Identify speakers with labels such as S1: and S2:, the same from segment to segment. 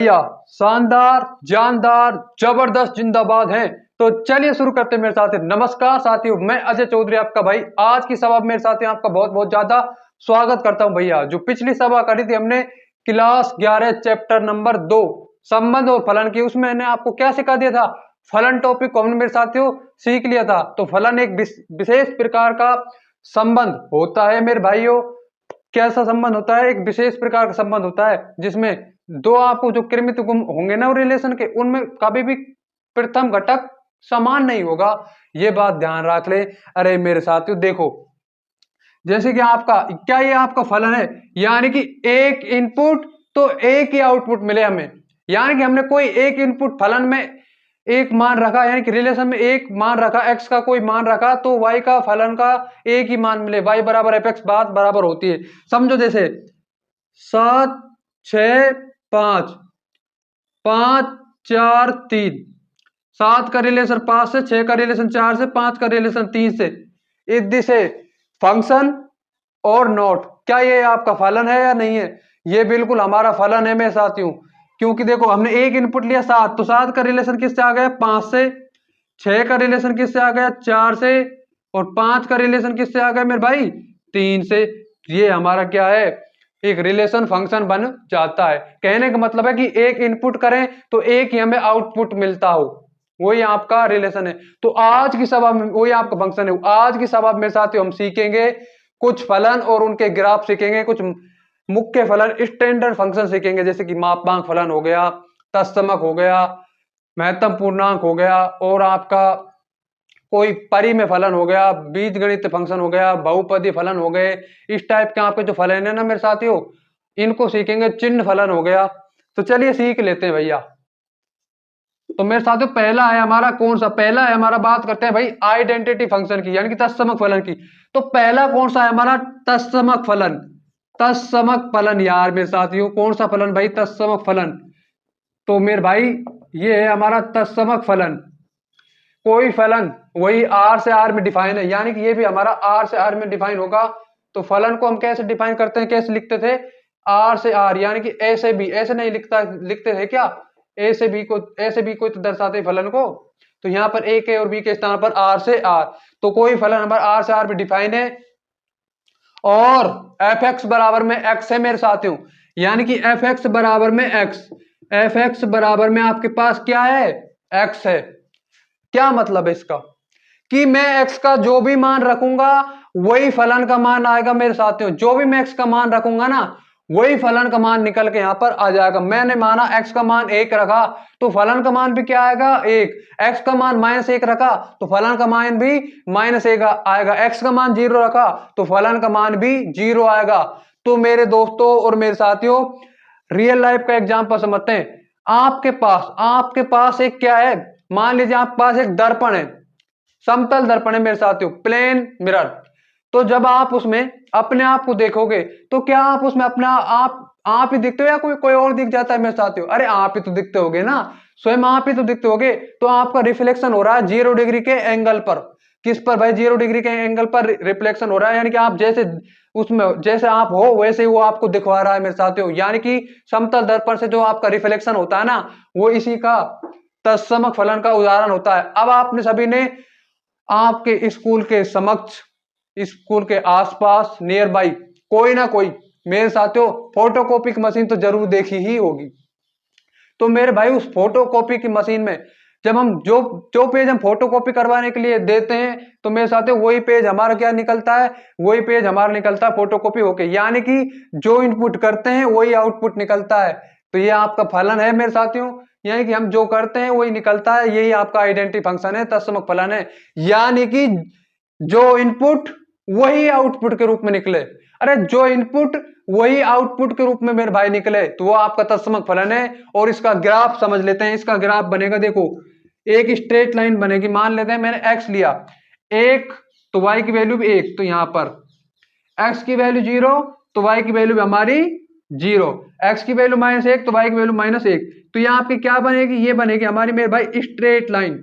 S1: भैया शानदार जानदार जबरदस्त जिंदाबाद हैं। तो चलिए शुरू करते हैं मेरे साथ। नमस्कार साथियों, मैं अजय चौधरी आपका भाई आज की सभा में मेरे साथ आपका बहुत बहुत ज्यादा स्वागत करता हूं। भैया जो पिछली सभा करी थी हमने क्लास 11 चैप्टर नंबर 2 संबंध और फलन की, उसमें मैंने आपको क्या सिखा दिया था? फलन टॉपिक को हमने मेरे साथियों सीख लिया था। तो फलन एक विशेष प्रकार का संबंध होता है मेरे भाइयों। कैसा संबंध होता है? एक विशेष प्रकार का संबंध होता है जिसमें दो आपको जो कृमित गुण होंगे ना रिलेशन के, उनमें कभी भी प्रथम घटक समान नहीं होगा। ये बात ध्यान रख ले। अरे मेरे साथियों देखो, जैसे कि आपका क्या ये आपका फलन है, यानी कि एक इनपुट तो एक ही आउटपुट मिले हमें। यानी कि हमने कोई एक इनपुट फलन में एक मान रखा, यानी कि रिलेशन में एक मान रखा, एक्स का कोई मान रखा, तो वाई का फलन का एक ही मान मिले। वाई बराबर एफ एक्स बात बराबर होती है। समझो जैसे 7 6 5 5 4 3, 7 का रिलेशन 5 से, 6 का रिलेशन 4 से, 5 का रिलेशन 3 से। इस दिशे फंक्शन और नोट, क्या ये आपका फलन है या नहीं है? ये बिल्कुल हमारा फलन है मेरे साथियों। क्योंकि देखो हमने एक इनपुट लिया 7, तो 7 का रिलेशन किससे आ गया? 5 से। 6 का रिलेशन किससे आ गया? 4 से। और 5 का रिलेशन किससे आ गया मेरे भाई? 3 से। ये हमारा क्या है? एक रिलेशन फंक्शन बन जाता है। कहने का मतलब है कि एक इनपुट करें तो एक ही हमें आउटपुट मिलता हो, वही आपका रिलेशन है। तो आज की सभा में वही आपका फंक्शन है। आज की सभा में साथियों हम सीखेंगे कुछ फलन और उनके ग्राफ सीखेंगे, कुछ मुख्य फलन स्टैंडर्ड फंक्शन सीखेंगे, जैसे कि मापांक फलन हो गया, तत्समक हो गया, महत्तम पूर्णांक हो गया, और आपका कोई परिमेय फलन हो गया, बीजगणित फंक्शन हो गया, बहुपदी फलन हो गए। इस टाइप के आपके जो फलन है ना मेरे साथियों, इनको सीखेंगे। चिन्ह फलन हो गया। तो चलिए सीख लेते हैं भैया। तो मेरे साथियों पहला है हमारा कौन सा? पहला है हमारा, बात करते हैं भाई आइडेंटिटी फंक्शन की, यानी कि तत्समक फलन की। तो पहला कौन सा है हमारा? तत्समक फलन। तत्समक फलन यार मेरे साथियों, कौन सा फलन भाई? तत्समक फलन। तो मेरे भाई ये है हमारा तत्समक फलन। कोई फलन वही आर से आर में डिफाइन है, यानी कि ये भी हमारा आर से आर में डिफाइन होगा। तो फलन को हम कैसे डिफाइन करते हैं, कैसे लिखते थे? आर से आर, यानी कि ए से बी। ऐसे नहीं लिखते थे क्या? ए से बी को, ए से बी को तो दर्शाते फलन को। तो यहाँ पर ए के और बी के स्थान पर आर से आर। तो कोई फलन हमारा आर से आर में डिफाइन है और एफ एक्स बराबर में एक्स है मेरे साथियों, यानी कि एफ एक्स बराबर में एक्स। एफ एक्स बराबर में आपके पास क्या है? एक्स है। क्या मतलब है इसका? कि मैं x का जो भी मान रखूंगा वही फलन का मान आएगा मेरे साथियों। जो भी मैं x का मान रखूंगा ना, वही फलन का मान निकल के यहां पर आ जाएगा। मैंने माना x का मान 1 रखा, तो फलन का मान भी क्या आएगा? 1। x का मान -1 रखा, तो फलन का मान भी -1 आएगा। x का मान 0 रखा, तो फलन का मान भी 0 आएगा। तो मेरे दोस्तों और मेरे साथियों, रियल लाइफ का एग्जाम्पल समझते हैं। आपके पास एक क्या है? मान लीजिए आपके पास एक दर्पण है, समतल दर्पण है मेरे साथियों, प्लेन मिरर। तो जब आप उसमें अपने आप को देखोगे, तो क्या आप उसमें अपना आप ही दिखते हो या कोई कोई और दिख जाता है मेरे साथियों? अरे आप ही तो दिखते होगे ना, स्वयं आप ही तो दिखते होगे। तो आपका रिफ्लेक्शन हो रहा है 0 डिग्री के एंगल पर। किस पर भाई? 0 डिग्री के एंगल पर रिफ्लेक्शन हो रहा है, यानी कि आप जैसे उसमें जैसे आप हो वैसे ही वो आपको दिखवा रहा है मेरे साथियों। यानी कि समतल दर्पण से जो आपका रिफ्लेक्शन होता है ना, वो इसी का तत्समक फलन का उदाहरण होता है। अब आपने सभी ने आपके स्कूल के समक्ष, स्कूल के आसपास नियर बाई कोई ना कोई मेरे साथियों फोटोकॉपी की मशीन तो जरूर देखी ही होगी। तो मेरे भाई उस फोटोकॉपी की मशीन में जब हम जो जो पेज हम फोटोकॉपी करवाने के लिए देते हैं, तो मेरे साथियों वही पेज हमारा क्या निकलता है? वही पेज हमारा निकलता है फोटोकॉपी होके। यानी कि जो इनपुट करते हैं वही आउटपुट निकलता है। तो ये आपका फलन है मेरे साथियों, यानी कि हम जो करते हैं वही निकलता है। यही आपका आइडेंटिटी फंक्शन है, तत्समक फलन है। यानी कि जो इनपुट वही आउटपुट के रूप में निकले। अरे जो इनपुट वही आउटपुट के रूप में मेरे भाई निकले, तो वो आपका तत्समक फलन है। और इसका ग्राफ समझ लेते हैं। इसका ग्राफ बनेगा, देखो एक स्ट्रेट लाइन बनेगी। मान लेते हैं मैंने x लिया 1, तो y की वैल्यू भी 1, तो यहां पर x की वैल्यू 0, तो y की वैल्यू हमारी 0, x की वैल्यू -1, तो y की वैल्यू -1। तो यहाँ आपकी क्या बनेगी? ये बनेगी हमारी मेरे भाई स्ट्रेट लाइन।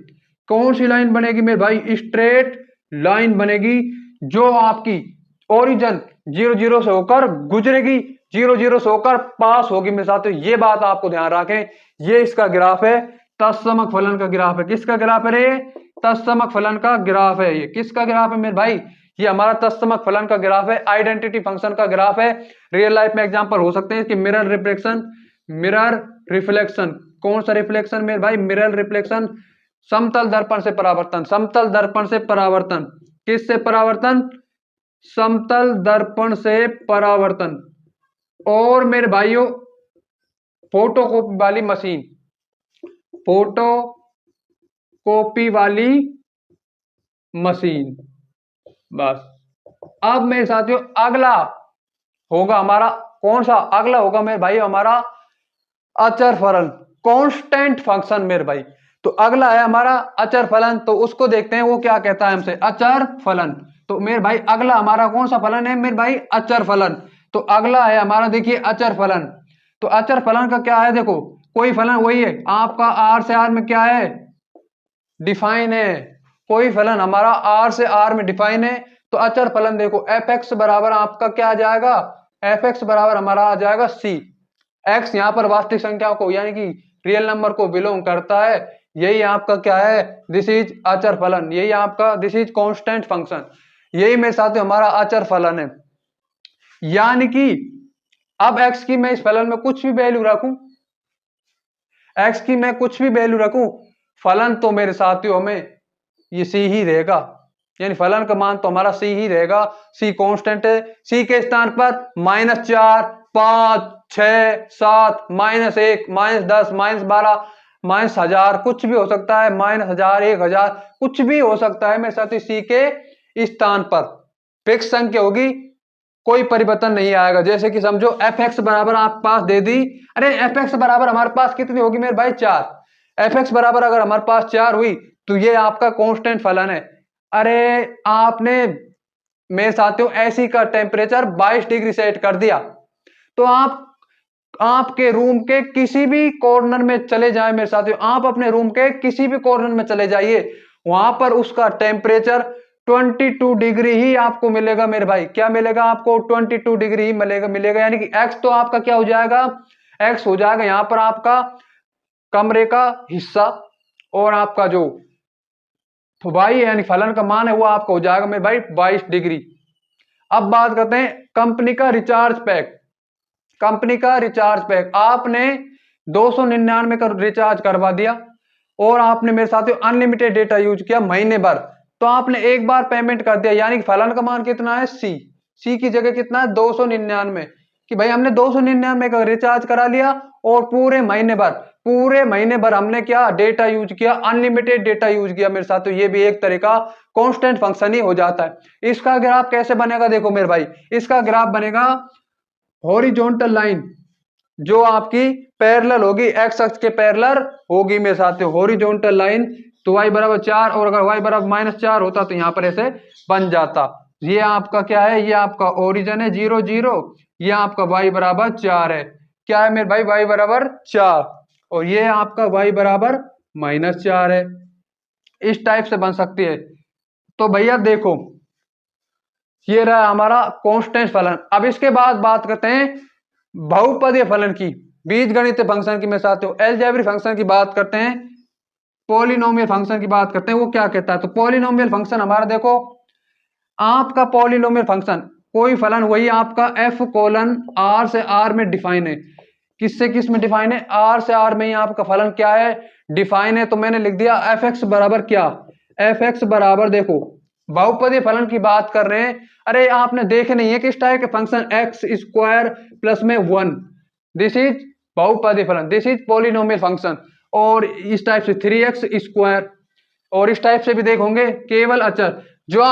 S1: कौन सी लाइन बनेगी मेरे भाई? स्ट्रेट लाइन बनेगी, जो आपकी ओरिजिन 0 0 से होकर गुजरेगी जीरो जीरो से होकर पास होगी मेरे साथियों, ये बात आपको ध्यान रखें। ये इसका ग्राफ है, तत्समक फलन का ग्राफ है। किसका ग्राफ है रे? तत्समक फलन का ग्राफ है। ये किसका ग्राफ है मेरे भाई? ये हमारा तत्समक फलन का ग्राफ है, आइडेंटिटी फंक्शन का ग्राफ है। रियल लाइफ में एग्जांपल हो सकते हैं कि मिरर रिफ्लेक्शन, मिरर रिफ्लेक्शन। कौन सा रिफ्लेक्शन मेरे भाई? Mirror reflection. समतल दर्पण से परावर्तन, समतल दर्पण से परावर्तन। किससे परावर्तन? समतल दर्पण से परावर्तन। और मेरे भाइयों फोटोकॉपी वाली मशीन, फोटो कॉपी वाली मशीन। बस। अब मेरे साथियों अगला होगा हमारा, कौन सा अगला होगा मेरे भाई? हमारा अचर फलन, कांस्टेंट फंक्शन मेरे भाई। तो अगला है हमारा अचर फलन, तो उसको देखते हैं वो क्या कहता है हमसे, अचर फलन। तो मेरे भाई अगला हमारा कौन सा फलन है मेरे भाई? अचर फलन। तो अगला है हमारा, देखिए अचर फलन। तो अचर फलन का क्या है? देखो कोई फलन वही है आपका आर से आर में क्या है? डिफाइन है। कोई फलन हमारा आर से आर में डिफाइन है। तो अचर फलन देखो एफ एक्स बराबर आपका क्या आ जाएगा? एफ एक्स बराबर हमारा आ जाएगा सी। एक्स यहाँ पर वास्तविक संख्याओं को यानी कि रियल नंबर को बिलोंग करता है। यही आपका क्या है? दिस इज अचर फलन। यही आपका दिस इज कांस्टेंट फंक्शन। यही मेरे साथ हमारा अचर फलन है। यानी कि अब एक्स की मैं इस फलन में कुछ भी वैल्यू रखूं, एक्स की मैं कुछ भी वैल्यू रखूं, फलन तो मेरे साथियों में ये सी ही रहेगा। यानी फलन का मान तो हमारा सी ही रहेगा। सी कांस्टेंट है। सी के स्थान पर -4, 5, 6, 7, -1, -10, -12, -1000 कुछ भी हो सकता है, -1000, 1000 कुछ भी हो सकता है मेरे साथियों। सी के स्थान पर फिक्स संख्या होगी, कोई परिवर्तन नहीं आएगा। जैसे कि समझो एफ एक्स बराबर आप पास दे दी। अरे एफ एक्स बराबर हमारे पास कितनी होगी मेरे भाई? 4। एफ एक्स बराबर अगर हमारे पास 4 हुई तो ये आपका कांस्टेंट फलन है। अरे आपने मेरे साथियों एसी का टेम्परेचर 22 डिग्री सेट कर दिया, तो आप आपके रूम के किसी भी कॉर्नर में चले जाए मेरे साथियों, आप अपने रूम के किसी भी कॉर्नर में चले जाइए, वहां पर उसका टेम्परेचर 22 डिग्री ही आपको मिलेगा मेरे भाई। क्या मिलेगा आपको? 22 डिग्री ही मिलेगा। यानी कि एक्स तो आपका क्या हो जाएगा? एक्स हो जाएगा यहां पर आपका कमरे का हिस्सा, और आपका जो वाई यानी फलन का मान है वो आपका हो जाएगा मेरे भाई 22 डिग्री। अब बात करते हैं कंपनी का रिचार्ज पैक। कंपनी का रिचार्ज पैक आपने 299 का रिचार्ज करवा दिया और आपने मेरे साथियों अनलिमिटेड डेटा यूज किया महीने भर, तो आपने एक बार पेमेंट कर दिया। यानी कि फलन का मान कितना है? सी। सी की जगह कितना है? 299। कि भाई हमने 299 का रिचार्ज करा लिया और पूरे महीने भर हमने क्या डेटा यूज किया? अनलिमिटेड डेटा यूज किया मेरे साथियों। ये भी एक तरह का कांस्टेंट फंक्शन ही हो जाता है। इसका ग्राफ कैसे बनेगा? देखो मेरे भाई, इसका ग्राफ बनेगा हॉरिजॉन्टल लाइन जो आपकी पैरेलल होगी, एक्स अक्ष के पैरेलल होगी मेरे साथियों हॉरिजॉन्टल लाइन। तो y बराबर 4, और अगर y बराबर -4 होता तो यहां पर ऐसे बन जाता। ये आपका क्या है? ये आपका ओरिजिन है 0 0। ये आपका y बराबर 4 है। क्या है मेरे भाई? y बराबर 4, और ये आपका y बराबर -4 है। इस टाइप से बन सकती है। तो भैया देखो ये रहा हमारा कांस्टेंट फलन। अब इसके बाद बात करते हैं बहुपदीय फलन की, बीजगणितीय फंक्शन की। मेरे साथियों अलजेब्रिक फंक्शन की बात करते हैं, पॉलिनोमियल फंक्शन की बात करते हैं। वो क्या कहता है? तो पॉलिनोमियल फंक्शन हमारा देखो, आपका पॉलिनोमियल फंक्शन कोई फलन वही आपका f कोलन r से r में डिफाइन है। किससे किस में डिफाइन है? r से r में ही आपका फलन क्या है? डिफाइन है। तो मैंने लिख दिया एफ एक्स बराबर क्या? एफ एक्स बराबर देखो बहुपदीय फलन की बात कर रहे हैं। अरे आपने देखे नहीं है किस टाइप के फंक्शन? एक्स स्क्वायर प्लस में 1, दिस इज बहुपदीय फलन, दिस इज पॉलिनोमियल फंक्शन। और इस टाइप से 3x स्क्वायर, और इस टाइप से भी देखोगे केवल अचर। जो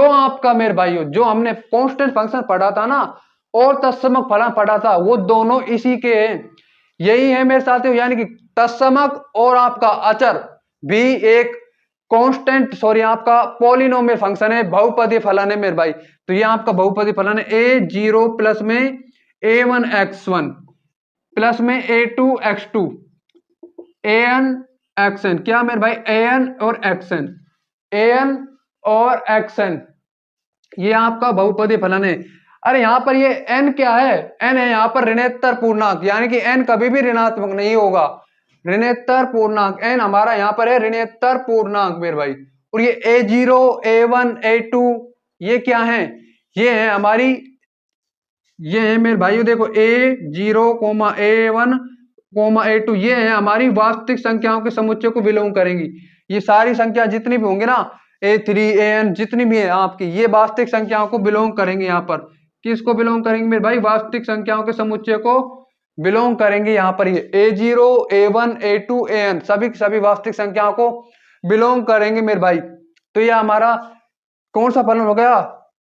S1: आपका मेरे भाइयों जो हमने कांस्टेंट फंक्शन पढ़ा था ना और तत्समक फलन पढ़ा था, वो दोनों इसी के हैं। यही है मेरे साथियों। यानी कि तत्समक और आपका अचर भी एक कांस्टेंट आपका पॉलिनोमियल फंक्शन है, बहुपदीय फलन है मेरे भाई। तो ये आपका बहुपदीय फलन है a0 प्लस में a1x1 प्लस में a2x2 an xn। क्या मेरे भाई? an और xn, an और xn, ये आपका बहुपदीय फलन है। अरे यहाँ पर ये n क्या है, n है यहाँ पर ऋणोत्तर पूर्णांक, यानी कि n कभी भी ऋणात्मक नहीं होगा। ऋणोत्तर पूर्णांक n हमारा यहाँ पर है ऋणोत्तर पूर्णांक मेरे भाई। और ये a0 a1 a2 ये क्या है, ये है हमारी, ये है मेरे भाइयों देखो a0 a1 a2 ये है हमारी वास्तविक संख्याओं के समुच्चय को विलोम करेंगी। ये सारी संख्या जितनी भी होंगी ना a3 an जितनी भी है आपकी, ये वास्तविक संख्याओं को बिलोंग करेंगे। यहाँ पर किसको बिलोंग करेंगे मेरे भाई, वास्तविक संख्याओं के समुच्चय को बिलोंग करेंगे। यहाँ पर ये a0 a1 a2 an सभी वास्तविक संख्याओं को बिलोंग करेंगे मेरे भाई। तो ये हमारा कौन सा फलन हो गया,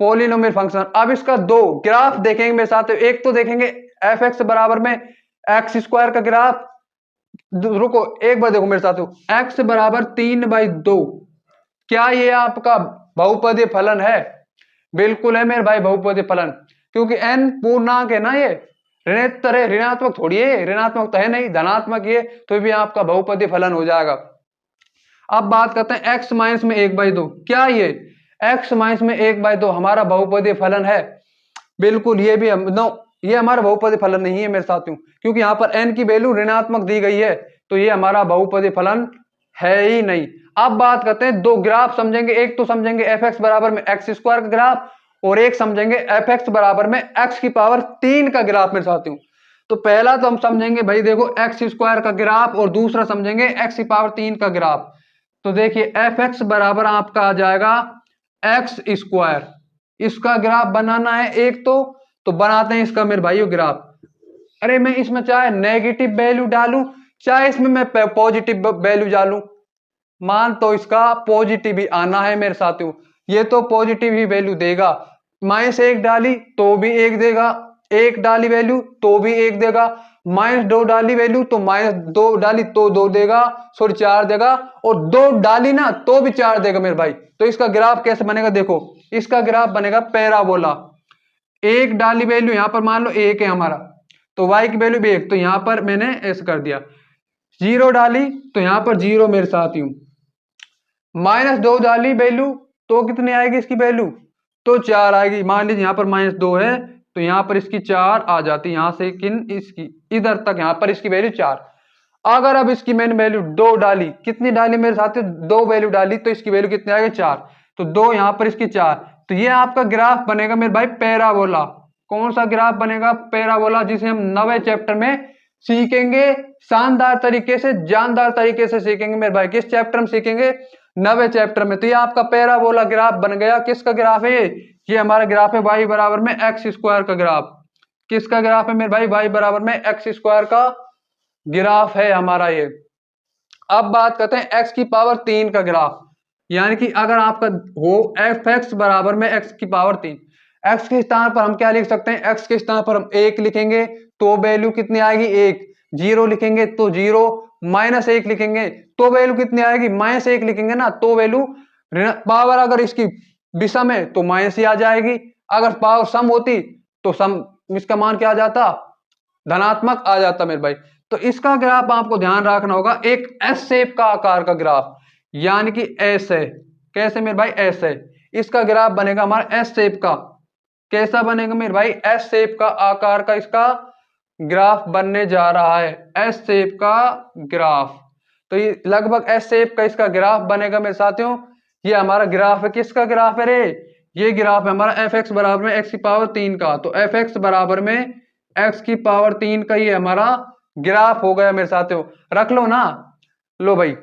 S1: पॉलिनोमियल फंक्शन। अब इसका दो ग्राफ देखेंगे मेरे साथ, एक तो देखेंगे एफ एक्स बराबर में एक्स स्क्वायर का ग्राफ, रुको एक बार देखो मेरे साथ, एक्स बराबर 3/2, क्या ये आपका बहुपदीय फलन है? बिल्कुल है मेरे भाई बहुपदीय फलन, क्योंकि n पूर्णांक है ना, ये ऋणोत्तर है, ऋणात्मक थोड़ी है, ऋणात्मक तो है नहीं, धनात्मक ये, तो भी आपका बहुपदीय फलन हो जाएगा। अब बात करते हैं x माइनस में 1/2, क्या ये x माइनस में 1/2 हमारा बहुपदीय फलन है? बिल्कुल ये भी नो, ये हमारा बहुपदीय फलन नहीं है मेरे साथियों, क्योंकि यहाँ पर n की वैल्यू ऋणात्मक दी गई है, तो ये हमारा बहुपदीय फलन है ही नहीं। अब बात करते हैं दो ग्राफ समझेंगे, एक तो समझेंगे एफ एक्स बराबर में एक्स स्क्वायर का ग्राफ, और एक समझेंगे एफ एक्स बराबर में एक्स की पावर 3 का ग्राफ मेरे साथियों। तो पहला तो हम समझेंगे भाई देखो एक्स स्क्वायर का ग्राफ, और दूसरा समझेंगे एक्स की पावर 3 का ग्राफ। तो देखिए एफ एक्स बराबर आपका आ जाएगा एक्स स्क्वायर, इसका ग्राफ बनाना है एक तो बनाते हैं इसका मेरे भाइयों ग्राफ। अरे मैं इसमें चाहे नेगेटिव वैल्यू डालूं, चाहे इसमें मैं पॉजिटिव वैल्यू डालूं, मान तो इसका पॉजिटिव ही आना है मेरे साथियों, ये तो पॉजिटिव ही वैल्यू देगा। -1 डाली तो भी 1 देगा, 1 डाली वैल्यू तो भी 1 देगा, -2 डाली वैल्यू तो -2 डाली तो 2 देगा, सॉरी 4 देगा, और 2 डाली ना तो भी 4 देगा मेरे भाई। तो इसका ग्राफ कैसे बनेगा, देखो इसका ग्राफ बनेगा पैराबोला। 1 डाली वैल्यू यहाँ पर मान लो 1 है हमारा, तो y की वैल्यू भी 1, तो यहाँ पर मैंने ऐसे कर दिया। 0 डाली तो यहाँ पर 0 मेरे साथ हूं, -2 डाली वैल्यू तो कितनी आएगी इसकी वैल्यू, तो 4 आएगी। मान लीजिए यहाँ पर -2 है, तो यहाँ पर इसकी 4 आ जाती, यहाँ से किन इसकी इधर तक यहाँ पर इसकी वैल्यू 4। अगर अब इसकी मैंने वैल्यू 2 डाली, कितनी डाली मेरे साथ, 2 वैल्यू डाली, तो इसकी वैल्यू कितनी आएगी 4, तो 2 यहाँ पर इसकी 4, तो ये आपका ग्राफ बनेगा मेरे भाई पैराबोला। कौन सा ग्राफ बनेगा, पैराबोला, जिसे हम 9वें चैप्टर में सीखेंगे, शानदार तरीके से, जानदार तरीके से सीखेंगे मेरे भाई। किस चैप्टर में सीखेंगे, 9वें चैप्टर में। तो ये आपका पैराबोला ग्राफ बन गया। किसका ग्राफ है ये हमारा ग्राफ है y बराबर में एक्स स्क्वायर का ग्राफ। किसका ग्राफ है मेरे भाई, y बराबर में एक्स स्क्वायर का ग्राफ है हमारा ये। अब बात करते हैं x की पावर 3 का ग्राफ, यानी कि अगर आपका हो एफ एक्स बराबर में x की पावर 3, x के स्थान पर हम क्या लिख सकते हैं, x के स्थान पर हम 1 लिखेंगे तो वैल्यू कितनी आएगी 1, 0 लिखेंगे तो 0, -1 लिखेंगे तो वैल्यू कितनी आएगी, -1 लिखेंगे ना तो वैल्यू, पावर अगर इसकी विषम है तो माइनस ही आ जाएगी, अगर पावर सम होती तो सम इसका मान क्या आ जाता, धनात्मक आ जाता मेरे भाई। तो इसका ग्राफ आपको ध्यान रखना होगा, एक एस शेप का आकार का ग्राफ, यानी कि ऐसे, कैसे मेरे भाई, ऐसे इसका ग्राफ बनेगा हमारा एस शेप का। कैसा बनेगा मेरे भाई, एस शेप का आकार का इसका ग्राफ बनने जा रहा है, एस शेप का ग्राफ। तो ये लगभग एस शेप का इसका ग्राफ बनेगा मेरे साथियों। ये हमारा ग्राफ है, किसका ग्राफ है रे, ये ग्राफ है हमारा एफ एक्स बराबर में एक्स की पावर 3 का। तो एफ एक्स बराबर में एक्स की पावर 3 का ये हमारा ग्राफ हो गया मेरे साथियों। रख लो ना, लो भाई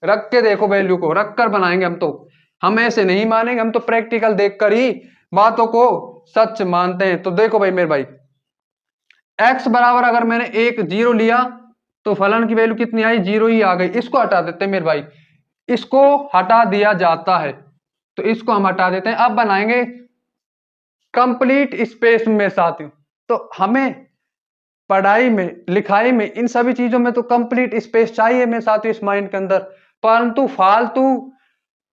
S1: रख के देखो, वैल्यू को रख कर बनाएंगे हम, तो हम ऐसे नहीं मानेंगे, हम तो प्रैक्टिकल देखकर ही बातों को सच मानते हैं। तो देखो भाई मेरे भाई, x बराबर अगर मैंने 0 लिया तो फलन की वैल्यू कितनी आई, 0 ही आ गई। इसको हटा देते हैं मेरे भाई, इसको हटा दिया जाता है, तो इसको हम हटा देते हैं। अब बनाएंगे कंप्लीट स्पेस में साथियों। तो हमें पढ़ाई में, लिखाई में, इन सभी चीजों में तो कंप्लीट स्पेस चाहिए मेरे साथियों इस माइंड के अंदर, परंतु फालतू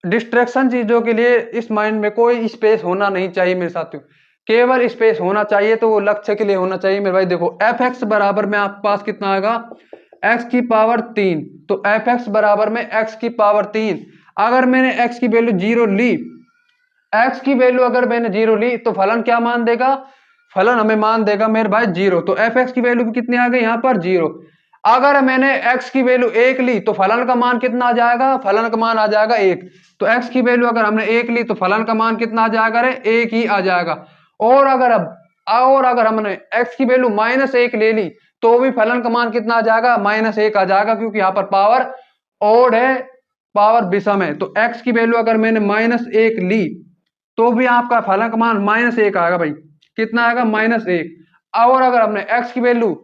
S1: डिस्ट्रैक्शन चीजों के लिए इस माइंड में कोई स्पेस होना नहीं चाहिए मेरे साथियों। केवल स्पेस होना चाहिए तो वो लक्ष्य के लिए होना चाहिए मेरे भाई। देखो एफ एक्स बराबर में आपके पास कितना आएगा, एक्स की पावर 3, तो एफ एक्स बराबर में एक्स की पावर 3। अगर मैंने एक्स की वैल्यू 0 ली एक्स की वैल्यू अगर मैंने जीरो ली तो फलन क्या मान देगा, फलन हमें मान देगा मेरे भाई जीरो। तो एफ एक्स की वैल्यू कितनी आ गई यहाँ पर जीरो। अगर मैंने एक्स की वैल्यू एक ली तो फलन का मान कितना आ जाएगा, फलन का मान आ जाएगा एक। तो एक्स की वैल्यू अगर हमने एक ली तो फलन का मान कितना आ जाएगा रे, एक ही आ जाएगा। और अगर हमने एक्स की वैल्यू माइनस एक ले ली तो भी फलन का मान कितना आ जाएगा, माइनस एक आ जाएगा, क्योंकि यहाँ पर पावर ओड है, पावर विषम है। तो एक्स की वैल्यू अगर मैंने माइनस एक ली तो भी आपका फलन का मान माइनस एक आएगा भाई, कितना आएगा, माइनस एक। और अगर हमने एक्स की वैल्यू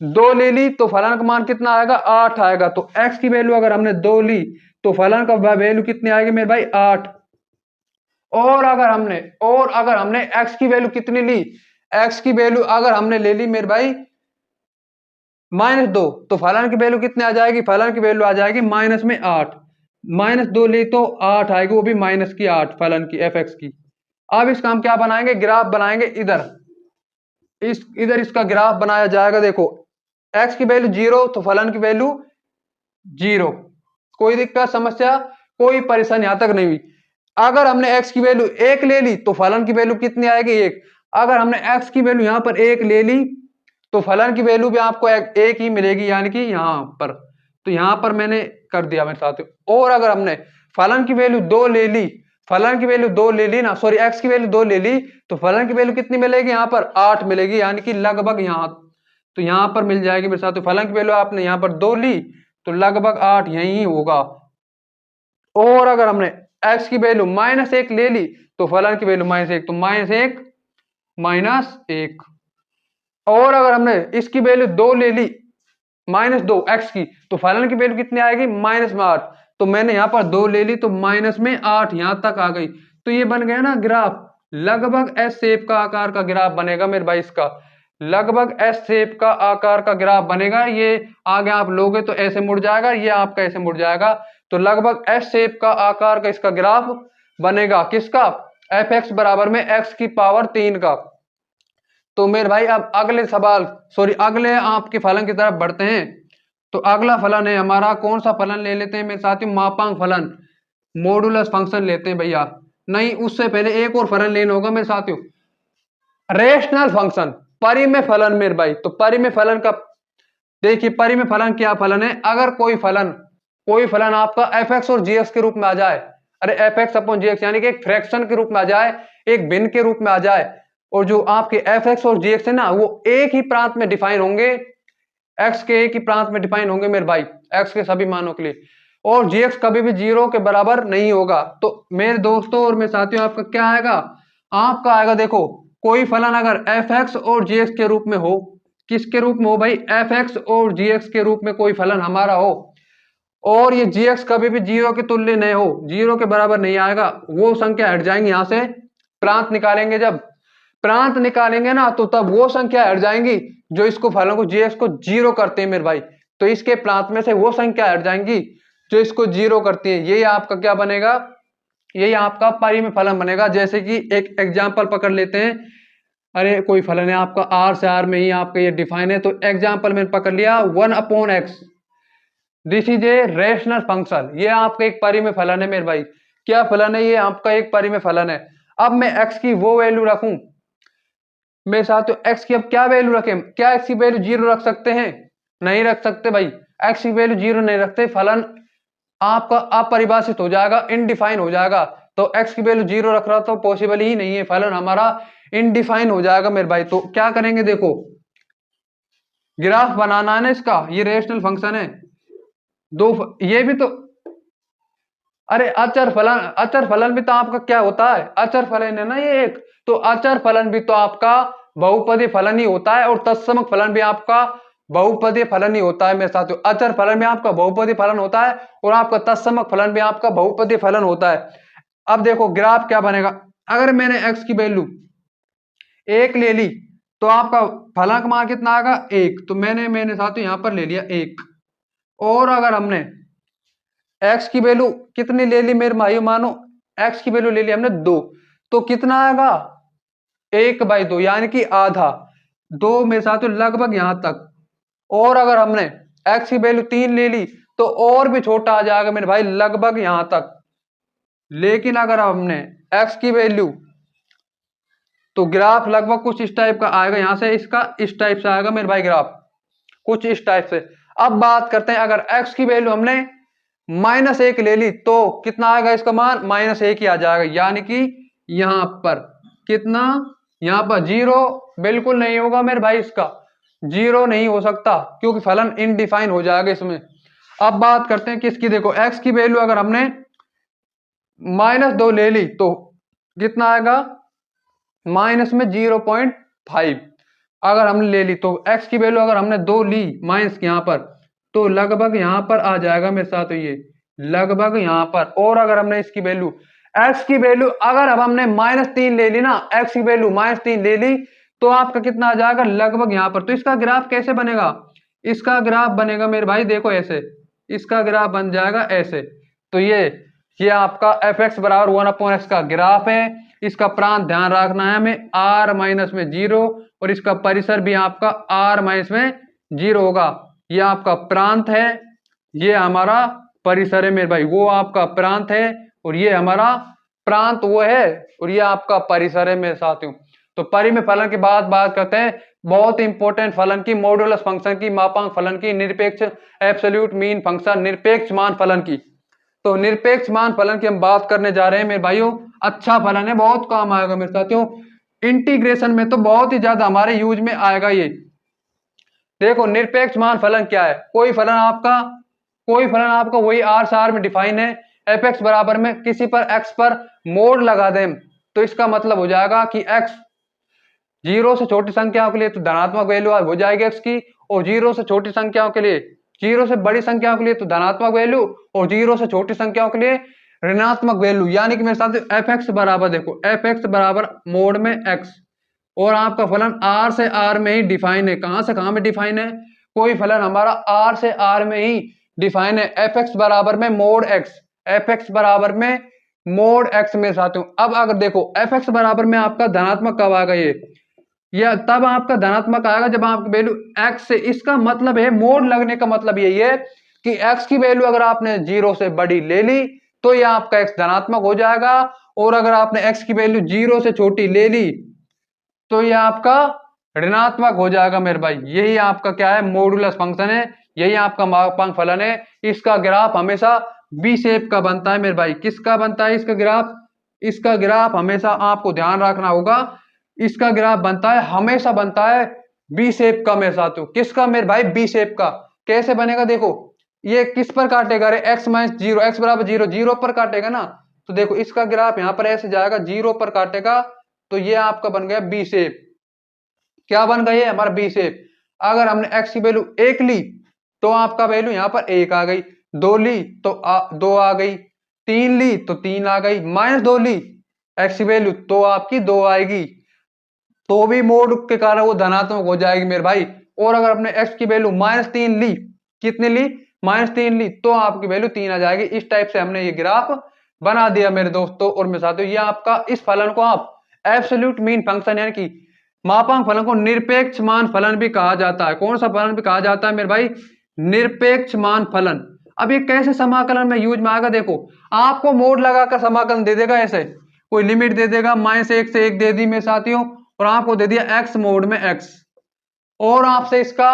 S1: दो ले ली तो फलन का मान कितना आएगा, आठ आएगा। तो एक्स की वैल्यू अगर हमने दो ली तो फलन का वैल्यू कितनी आएगी मेरे भाई, आठ। और अगर हमने एक्स की वैल्यू कितनी ली, एक्स की वैल्यू अगर हमने ले ली मेरे भाई माइनस दो, तो फलन की वैल्यू कितनी आ जाएगी, फलन की वैल्यू आ जाएगी माइनस में आठ। माइनस दो ली तो आठ आएगी, वो भी माइनस की आठ फलन की, एफ एक्स की। अब इसका हम क्या बनाएंगे, ग्राफ बनाएंगे। इधर इसका ग्राफ बनाया जाएगा। देखो एक्स की वैल्यू जीरो तो फलन की वैल्यू जीरो। कोई दिक्कत समस्या, कोई परेशानी यहां तक नहीं हुई। अगर हमने एक्स की वैल्यू एक ले ली तो फलन की वैल्यू कितनी आएगी, एक। अगर हमने एक्स की वैल्यू यहां पर एक ले ली तो फलन की वैल्यू भी आपको एक ही मिलेगी, यानी कि यहां पर। तो यहां पर मैंने कर दिया मेरे साथ। और अगर हमने फलन की वैल्यू दो ले ली, फलन की वैल्यू दो ले ली ना, सॉरी एक्स की वैल्यू दो ले ली तो फलन की वैल्यू कितनी मिलेगी, यहां पर आठ मिलेगी, यानी कि लगभग यहां। तो यहां पर मिल जाएगी मेरे साथ। तो फलन की वैल्यू आपने यहां पर दो ली तो लगभग आठ यही होगा। और अगर हमने एक्स की वैल्यू माइनस एक ले ली तो फलन की वैल्यू माइनस एक, तो माइनस एक माइनस एक। और अगर हमने इसकी वैल्यू दो ले ली, माइनस दो एक्स की, तो फलन की वैल्यू कितनी आएगी, माइनस में आठ। तो मैंने यहां पर दो ले ली तो माइनस में आठ यहां तक आ गई। तो ये बन गया ना ग्राफ, लगभग एस शेप का आकार का ग्राफ बनेगा मेरे भाई। इसका लगभग एस शेप का आकार का ग्राफ बनेगा। ये आगे आप लोगे तो ऐसे मुड़ जाएगा, ये आपका ऐसे मुड़ जाएगा। तो लगभग एस शेप का आकार का इसका ग्राफ बनेगा, किसका, एफ एक्स बराबर में एक्स की पावर तीन का। तो मेरे भाई अब अगले सवाल, सॉरी अगले आपके फलन की तरफ बढ़ते हैं। तो अगला फलन है हमारा, कौन सा फलन ले लेते हैं मेरे साथियों, मापांक फलन, मॉडुलस फंक्शन लेते हैं भैया। नहीं, उससे पहले एक और फलन लेना होगा मेरे साथियों, रेशनल फंक्शन, परिमेय फलन मेरे भाई। तो परिमेय फलन का देखिए, परिमेय फलन क्या फलन है, अगर कोई फलन आपका एफ एक्स और जी एक्स के रूप में आ जाए, अरे एफ एक्स अपॉन जी एक्स यानी कि एक फ्रैक्शन के रूप में आ जाए, एक भिन्न के रूप में आ जाए, और जो आपके एफ एक्स और जी एक्स है ना वो एक ही प्रांत में डिफाइन होंगे, एक्स के एक ही प्रांत में डिफाइन होंगे मेरे भाई, एक्स के सभी मानों के लिए, और जी एक्स कभी भी जीरो के बराबर नहीं होगा। तो मेरे दोस्तों और मेरे साथियों आपका क्या आएगा, आपका आएगा, देखो कोई फलन अगर एफ एक्स और जी एक्स के रूप में हो, किसके रूप में हो भाई, एफ एक्स और जी एक्स के रूप में कोई फलन हमारा हो, और ये जी एक्स कभी भी जीरो के तुल्य नहीं हो, जीरो के बराबर नहीं आएगा, वो संख्या हट जाएंगी यहां से। प्रांत निकालेंगे, जब प्रांत निकालेंगे ना तो तब वो संख्या हट जाएंगी जो इसको फलन को जी एक्स को जीरो करते हैं मेरे भाई। तो इसके प्रांत में से वो संख्या हट जाएंगी जो इसको जीरो करती है। यही आपका क्या बनेगा, यही आपका परिमेय फलन बनेगा। जैसे कि एक एग्जाम्पल पकड़ लेते हैं, अरे कोई फलन है आपका आर से आर में ही आपका ये डिफाइन है, तो एग्जाम्पल मैंने पकड़ लिया one upon x, this is a rational function. ये आपका एक परिमेय फलन है मेरे भाई। क्या फलन है, ये आपका एक परिमेय फलन है। अब मैं एक्स की वो वैल्यू रखूं मेरे साथ, तो एक्स की अब क्या वैल्यू रखें, क्या एक्स की वैल्यू जीरो रख सकते हैं, नहीं रख सकते भाई, एक्स की वैल्यू जीरो नहीं रखते, फलन आपका अपरिभाषित हो जाएगा, इनडिफाइन हो जाएगा। तो एक्स की वैल्यू जीरो रख रहा तो पॉसिबल ही नहीं है, फलन हमारा इनडिफाइन हो जाएगा मेरे भाई। तो क्या करेंगे, देखो ग्राफ बनाना है ना इसका, ये रेशनल फंक्शन है, ये भी तो, अरे अचर फलन भी तो आपका क्या होता है, अचर फलन है ना ये एक। तो अचर फलन भी तो आपका बहुपदीय फलन ही होता है, और तत्समक फलन भी आपका बहुपदीय फलन ही होता है मेरे साथियों। अचर फलन भी आपका बहुपदीय फलन होता है, और आपका तत्समक फलन भी आपका बहुपदीय फलन होता है। अब देखो ग्राफ क्या बनेगा, अगर मैंने एक्स की वैल्यू एक ले ली तो आपका फलन का मान कितना आएगा, एक। तो मैंने साथियों यहां पर ले लिया एक। और अगर हमने एक्स की वैल्यू कितनी ले ली मेरे भाइयों, मानो एक्स की वैल्यू ले ली हमने दो, तो कितना आएगा, एक बाई दो, यानी कि आधा, दो मेरे साथियों लगभग यहां तक। और अगर हमने एक्स की वैल्यू तीन ले ली तो और भी छोटा आ जाएगा मेरे भाई, लगभग यहां तक। लेकिन अगर हमने एक्स की वैल्यू, तो ग्राफ लगभग कुछ इस टाइप का आएगा, यहां से इसका इस टाइप से आएगा मेरे भाई ग्राफ, कुछ इस टाइप से। अब बात करते हैं, अगर एक्स की वैल्यू हमने -1 ले ली तो कितना आएगा इसका मान, -1 ही आ जाएगा, यानी कि यहां पर कितना, यहां पर 0 बिल्कुल नहीं होगा मेरे भाई, इसका 0 नहीं हो सकता क्योंकि फलन इनडिफाइन हो जाएगा इसमें। अब बात करते हैं किसकी, देखो एक्स की वैल्यू अगर हमने -2 ले ली तो कितना आएगा, माइनस में 0.5 अगर हमने ले ली, तो x की वैल्यू अगर हमने 2 ली माइनस यहाँ पर, तो लगभग यहाँ पर आ जाएगा मेरे साथ, तो ये लगभग यहाँ पर। और अगर हमने इसकी वैल्यू, x की वैल्यू अगर अब हमने -3 ले ली ना, x की वैल्यू -3 ले ली तो आपका कितना आ जाएगा, लगभग यहाँ पर। तो इसका ग्राफ कैसे बनेगा, इसका ग्राफ बनेगा मेरे भाई देखो ऐसे, इसका ग्राफ बन जाएगा ऐसे। तो ये आपका fx बराबर 1/x का ग्राफ है। इसका प्रांत ध्यान रखना है हमें, r माइनस में 0, और इसका परिसर भी आपका r माइनस में 0 होगा। ये आपका प्रांत है, ये हमारा परिसर है मेरे भाई, वो आपका प्रांत है और ये हमारा प्रांत वो है, और ये आपका परिसर है मेरे साथियों। तो परिमेय फलन के बाद बात करते हैं बहुत इंपॉर्टेंट फलन की, मॉडुलस फंक्शन की, मापांक फलन की, निरपेक्ष एब्सोल्यूट मीन फंक्शन, निरपेक्ष मान फलन की। तो निरपेक्ष मान फलन की हम बात करने जा रहे हैं मेरे भाइयों। अच्छा फलन है, बहुत काम आएगा मेरे साथियों, इंटीग्रेशन में तो बहुत ही ज्यादा हमारे यूज में आएगा ये। देखो निरपेक्ष मान फलन क्या है, कोई फलन आपका वही आर से आर में डिफाइन है, एफ एक्स बराबर में किसी पर एक्स पर मोड लगा दें तो इसका मतलब हो जाएगा कि एक्स 0 से छोटी संख्याओं के लिए तो धनात्मक वैल्यू हो जाएगी एक्स की, और 0 से छोटी संख्याओं के लिए, 0 से बड़ी संख्याओं के लिए तो धनात्मक वैल्यू, और 0 से छोटी संख्याओं के लिए ऋणात्मक वैल्यू। यानी कि मेरे साथ एफ एक्स बराबर, देखो एफ एक्स बराबर मोड में एक्स, और आपका फलन आर से आर में ही डिफाइन है। कहां से कहां में डिफाइन है, कोई फलन हमारा आर से आर में ही डिफाइन है। एफ एक्स बराबर में मोड एक्स, एफ एक्स बराबर में मोड एक्स में साथियों। अब अगर देखो एफ एक्स बराबर में आपका धनात्मक कब आएगा, ये तब आपका धनात्मक आएगा जब आपकी वैल्यू एक्स से, इसका मतलब है मोड लगने का मतलब यही है कि एक्स की वैल्यू अगर आपने 0 से बड़ी ले ली तो यह आपका एक्स धनात्मक हो जाएगा, और अगर आपने एक्स की वैल्यू 0 से छोटी ले ली तो यह आपका ऋणात्मक हो जाएगा मेरे भाई। यही आपका क्या है, मॉडुलस फंक्शन है, यही आपका मापांक फलन है। इसका ग्राफ हमेशा बी शेप का बनता है मेरे भाई। किसका बनता है इसका ग्राफ, इसका ग्राफ हमेशा आपको ध्यान रखना होगा, इसका ग्राफ बनता है, हमेशा बनता है बी शेप का मेरे साथियों। किसका मेरे भाई, बी शेप का। कैसे बनेगा, देखो ये किस पर काटेगा, रे एक्स माइनस 0, एक्स बराबर 0, 0 पर काटेगा ना, तो देखो इसका ग्राफ यहां पर ऐसे जाएगा, 0 पर काटेगा, तो ये आपका बन गया बी शेप। क्या बन गया ये हमारा बी शेप। अगर हमने एक्स की वैल्यू 1 ली तो आपका वैल्यू यहां पर 1 आ गई, 2 ली तो 2 आ गई, 3 ली तो 3 आ गई, -2 ली एक्स की वैल्यू तो आपकी 2 आएगी, तो भी मोड के कारण वो धनात्मक हो जाएगी मेरे भाई। और अगर अपने एक्स की वैल्यू -3 ली, कितनी ली, -3 ली, तो आपकी वैल्यू 3 आ जाएगी। इस टाइप से हमने ये ग्राफ बना दिया मेरे दोस्तों और मेरे साथियों। ये आपका, इस फलन को आप एब्सोल्यूट मीन फंक्शन यानी कि मापांक फलन को निरपेक्ष मान फलन भी कहा जाता है। कौन सा फलन भी कहा जाता है मेरे भाई, निरपेक्ष मान फलन। अब ये कैसे समाकलन में यूज में आएगा, देखो आपको मोड लगाकर समाकलन दे देगा, ऐसे कोई लिमिट दे देगा, -1 से 1 दे दी मेरे साथियों, और आपको दे दिया एक्स मोड में एक्स, और आपसे इसका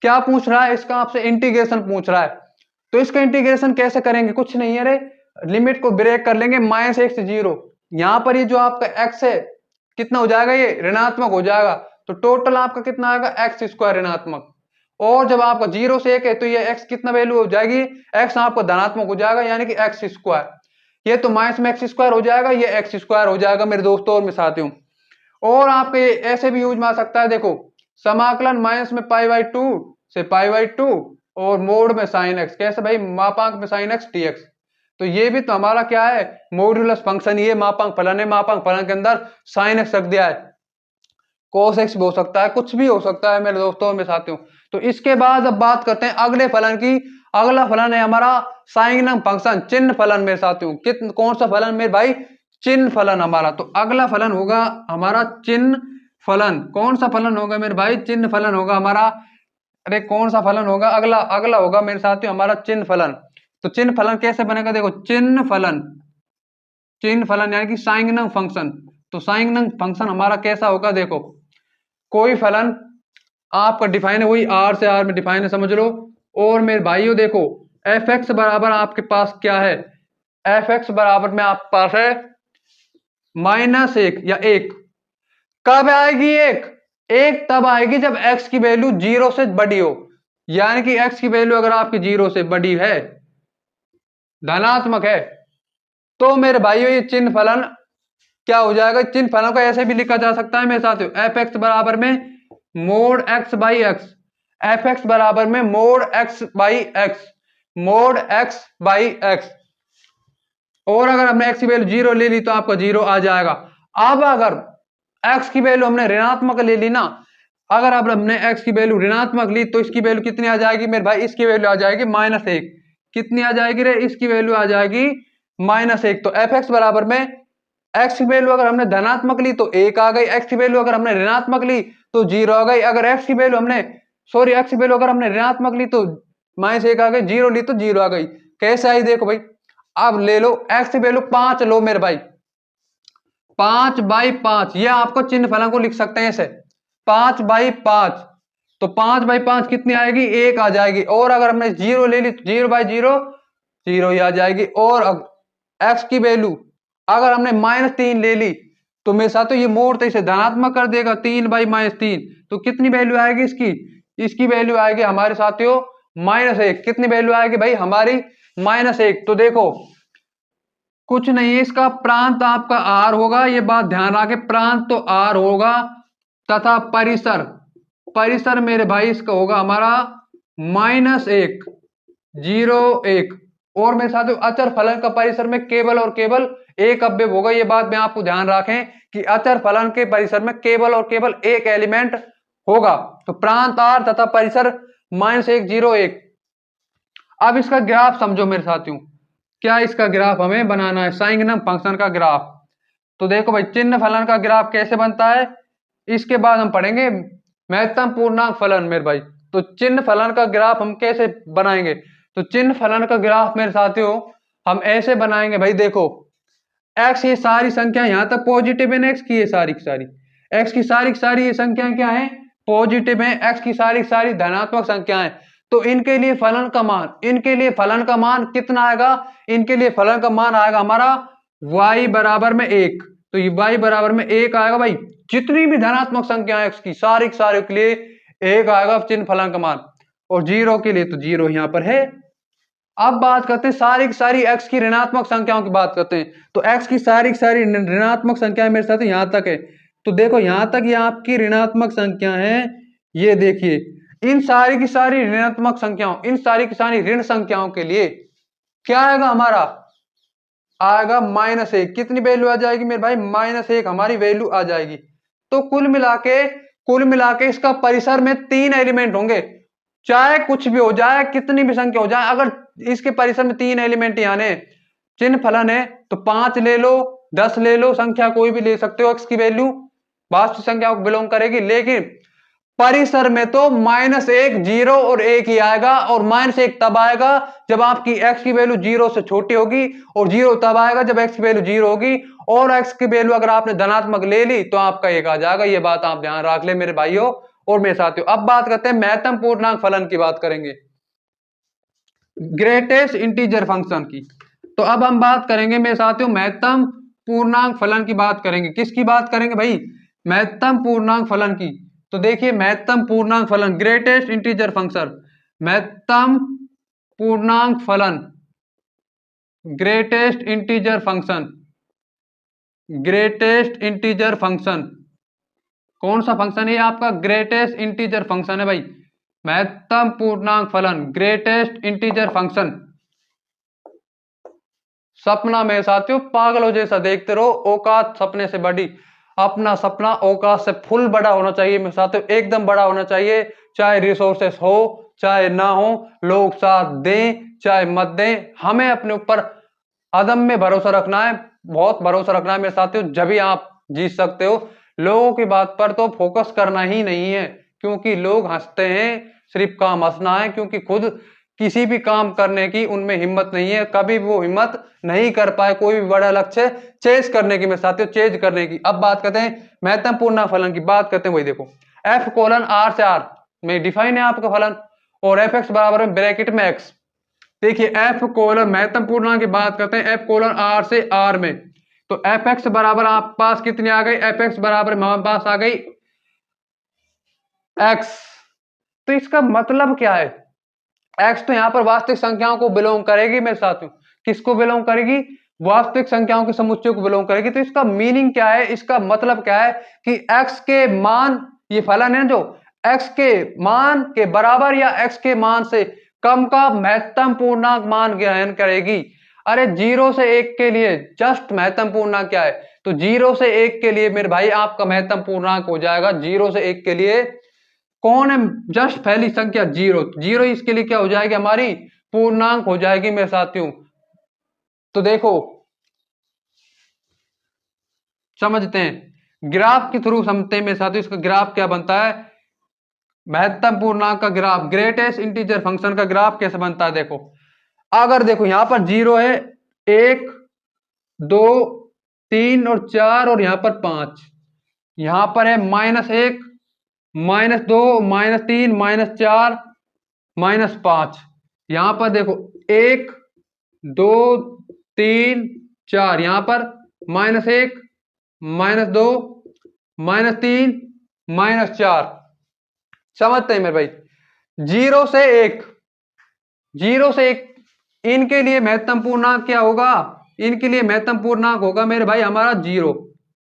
S1: क्या पूछ रहा है, इसका आपसे इंटीग्रेशन पूछ रहा है। तो इसका इंटीग्रेशन कैसे करेंगे, कुछ नहीं है रे, लिमिट को ब्रेक कर लेंगे, -1 से 0, यहां पर ये जो आपका एक्स है कितना हो जाएगा, ये ऋणात्मक हो जाएगा, तो टोटल आपका कितना आएगा, एक्स स्क्वायर ऋणात्मक। और जब आपका 0 से 1 है तो ये एक्स कितना वैल्यू हो जाएगी, एक्स आपका धनात्मक हो जाएगा, यानी कि एक्स स्क्वायर। ये तो माइनस में एक्स स्क्वायर हो जाएगा, ये एक्स स्क्वायर हो जाएगा मेरे दोस्तों और मेरे साथियों। और आपके ये ऐसे भी यूज में आ सकता है, देखो समाकलन माइनस में π/2 से π/2 और मोड में साइन एक्स, कैसे भाई, मापांक में साइन एक्स dx। तो ये भी तो हमारा क्या है, मॉड्यूलस फंक्शन, ये मापांक फलन है, मापांक फलन के अंदर साइन एक्स रख दिया है, cos x भी हो सकता है, कुछ भी हो सकता है मेरे दोस्तों और मेरे साथियों। तो इसके बाद अब बात करते हैं अगले फलन की। अगला फलन है हमारा साइन फंक्शन, चिन्ह फलन मेरे साथियों। कौन सा फलन मेरे भाई, चिन्ह फलन हमारा। तो अगला फलन होगा हमारा चिन्ह फलन। कौन सा फलन होगा मेरे भाई, चिन्ह फलन होगा हमारा। अरे कौन सा फलन होगा, अगला अगला होगा मेरे साथियों हमारा चिन्ह फलन। तो चिन्ह फलन कैसे बनेगा, देखो चिन्ह फलन, चिन्ह फलन यानी कि साइंगनम फंक्शन। तो साइंगनम फंक्शन हमारा कैसा होगा, देखो कोई फलन आपका डिफाइन है, वही आर से आर में डिफाइन है, समझ लो। और मेरे भाइयों देखो, एफ एक्स बराबर आपके पास क्या है, एफ एक्स बराबर में आपके पास है -1 या 1। कब आएगी एक, एक तब आएगी जब एक्स की वैल्यू 0 से बड़ी हो, यानी कि एक्स की वैल्यू अगर आपकी 0 से बड़ी है, धनात्मक है, तो मेरे भाइयों ये चिन्ह फलन क्या हो जाएगा। चिन्ह फलन को ऐसे भी लिखा जा सकता है मेरे साथियों, एफ एक्स बराबर में mode x by x, F x बराबर में mode x by x, mode x by x. और अगर हमने एक्स की वैल्यू 0 ले ली तो आपका 0 आ जाएगा। अब अगर एक्स की वैल्यू हमने ऋणात्मक ले ली ना, अगर अब हमने एक्स की वैल्यू ऋणात्मक ली तो इसकी वैल्यू कितनी आ जाएगी मेरे भाई, इसकी वैल्यू आ जाएगी -1। कितनी आ जाएगी रे, इसकी वैल्यू आ जाएगी -1। तो एफ एक्स बराबर में एक्स की वैल्यू अगर हमने धनात्मक ली तो 1 आ गई, एक्स की वैल्यू अगर हमने ऋणात्मक ली तो 0 आ गई। अगर एक्स की वैल्यू हमने एक्स की वैल्यू अगर हमने ऋणात्मक ली तो -1 आ गई, 0 ली तो 0 आ गई। कैसे आई देखो भाई, अब ले लो एक्स की वैल्यू 5 लो मेरे भाई, 5/5, यह आपको चिन्ह फलन को लिख सकते हैं ऐसे 5/5। तो 5/5 कितनी आएगी, 1 आ जाएगी। और अगर हमने 0 ले ली तो 0/0 0 ही आ जाएगी। और एक्स की वैल्यू अगर हमने -3 ले ली तो मेरे साथ तो ये मोड़ तो इसे धनात्मक कर देगा, 3/-3। तो कितनी वैल्यू आएगी इसकी, इसकी वैल्यू आएगी हमारे साथियों -1। कितनी वैल्यू आएगी भाई हमारी, -1। तो देखो कुछ नहीं है, इसका प्रांत आपका आर होगा, ये बात ध्यान रखे, प्रांत तो आर होगा तथा परिसर, परिसर मेरे भाई इसका होगा हमारा -1 0 1। और मेरे साथियों अचर फलन का परिसर में केवल और केवल एक अवयव होगा, ये बात में आपको ध्यान रखें कि अचर फलन के परिसर में केवल और केवल एक एलिमेंट होगा। तो प्रांत आर तथा परिसर -1 0 1। अब इसका ग्राफ समझो मेरे साथियों, क्या इसका ग्राफ हमें बनाना है, साइंगनम फंक्शन का ग्राफ। तो देखो भाई चिन्ह फलन का ग्राफ कैसे बनता है, इसके बाद हम पढ़ेंगे महत्तम पूर्णांक फलन मेरे भाई। तो चिन्ह फलन का ग्राफ हम कैसे बनाएंगे, तो चिन्ह फलन का ग्राफ मेरे साथियों हम ऐसे बनाएंगे भाई, देखो एक्स ये सारी संख्या यहां तक पॉजिटिव है, एक्स की ये सारी की सारी, एक्स की सारी ये संख्याएं क्या है, पॉजिटिव है, एक्स की सारी धनात्मक संख्याएं। तो इनके लिए फलन का मान, इनके लिए फलन का मान कितना आएगा, इनके लिए फलन का मान आएगा हमारा y बराबर में 1। तो ये y बराबर में 1 आएगा भाई, जितनी भी धनात्मक संख्या है एक्स की सारी के लिए 1 आएगा चिन्ह फलन का मान, और 0 के लिए तो 0 यहां पर है। अब बात करते हैं सारी एक्स की ऋणात्मक संख्याओं की बात करते हैं। तो एक्स की सारी ऋणात्मक संख्याएं मेरे साथ यहां तक है। तो देखो यहां तक ये आपकी ऋणात्मक संख्या है, ये देखिए इन सारी की सारी ऋणात्मक संख्याओं, इन सारी की सारी ऋण संख्याओं के लिए क्या आएगा हमारा, आएगा -1। कितनी वैल्यू आ जाएगी मेरे भाई, -1 हमारी वैल्यू आ जाएगी। तो कुल मिला के इसका परिसर में 3 एलिमेंट होंगे, चाहे कुछ भी हो जाए, कितनी भी संख्या हो जाए, अगर इसके परिसर में 3 एलिमेंट यानी चिन्ह फलन है तो 5 ले लो, 10 ले लो, संख्या कोई भी ले सकते हो, एक्स की वैल्यू वास्तविक संख्याओं को बिलोंग करेगी। लेकिन परिसर में तो -1 0 और 1 ही आएगा, और -1 तब आएगा जब आपकी एक्स की वैल्यू 0 से छोटी होगी, और 0 तब आएगा जब एक्स की वैल्यू 0 होगी, और एक्स की वैल्यू अगर आपने धनात्मक ले ली तो आपका 1 आ जाएगा। ये बात आप ध्यान रख ले मेरे भाइयों और मेरे साथियों। अब बात करते हैं महत्तम पूर्णांक फलन की, बात करेंगे ग्रेटेस्ट इंटीजर फंक्शन की। तो अब हम बात करेंगे मेरे साथियों महत्तम पूर्णांक फलन की बात करेंगे। किसकी बात करेंगे भाई, महत्तम पूर्णांक फलन की। तो देखिए महत्तम पूर्णांक फलन, ग्रेटेस्ट इंटीजर फंक्शन, महत्तम पूर्णांक फलन, greatest integer function, greatest integer function कौन सा फंक्शन है आपका, ग्रेटेस्ट इंटीजर फंक्शन है भाई, महत्तम पूर्णांक फलन ग्रेटेस्ट इंटीजर फंक्शन। सपना मेरे साथियों पागलों जैसा देखते रहो, औकात सपने से बड़ी, अपना सपना औकात से फुल बड़ा होना चाहिए मेरे साथियों, एकदम बड़ा होना चाहिए। चाहे रिसोर्सेस हो चाहे ना हो, लोग साथ दें चाहे मत दें, हमें अपने ऊपर अदम्य भरोसा रखना है, बहुत भरोसा रखना है मेरे साथियों, जब भी आप जीत सकते हो। लोगों की बात पर तो फोकस करना ही नहीं है, क्योंकि लोग हंसते हैं, सिर्फ काम हंसना है, क्योंकि खुद किसी भी काम करने की उनमें हिम्मत नहीं है, कभी भी वो हिम्मत नहीं कर पाए कोई भी बड़ा लक्ष्य चेज करने की, मेरे साथियों चेज करने की। अब बात करते हैं महत्तम पूर्णांक फलन की, बात करते हैं वही देखो एफ कोलन आर से आर में डिफाइन है आपका फलन, और एफ एक्स बराबर में ब्रैकेट में एक्स। देखिए एफ कोलन महत्तम पूर्णांक की बात करते हैं एफ कोलन आर से आर में, तो एफ एक्स बराबर आप पास कितनी आ गई, एफ एक्स बराबर हमारे पास आ गई एक्स। तो इसका मतलब क्या है, एक्स तो यहां पर वास्तविक संख्याओं को बिलोंग करेगी मेरे साथियों, किसको बिलोंग करेगी, वास्तविक संख्याओं के समुच्चय को बिलोंग करेगी। तो इसका मीनिंग क्या है, इसका मतलब क्या है कि एक्स के मान, ये फलन है जो एक्स के मान के बराबर या एक्स के मान से कम का महत्तम पूर्णांक मान ग्रहण करेगी। अरे 0 से 1 के लिए जस्ट महत्तम पूर्णांक क्या है, तो 0 से 1 के लिए मेरे भाई आपका महत्तम पूर्णांक हो जाएगा 0 से 1 के लिए कौन है, जस्ट पहली संख्या जीरो, जीरो इसके लिए क्या हो जाएगी हमारी पूर्णांक हो जाएगी मेरे साथियों। तो देखो समझते हैं ग्राफ के थ्रू समझते हैं मेरे साथियों, इसका ग्राफ क्या बनता है, महत्तम पूर्णांक का ग्राफ, ग्रेटेस्ट इंटीजर फंक्शन का ग्राफ कैसे बनता है। देखो अगर देखो यहां पर जीरो है, एक, दो, तीन और चार, और यहां पर पांच, यहां पर है माइनस एक, माइनस दो, माइनस तीन, माइनस चार, माइनस पांच, यहां पर देखो एक, दो, तीन, चार, यहां पर माइनस एक, माइनस दो, माइनस तीन, माइनस चार। समझते हैं मेरे भाई, जीरो से एक, जीरो से एक, इनके लिए महत्तम पूर्णांक क्या होगा, इनके लिए महत्तम पूर्णांक होगा मेरे भाई हमारा जीरो,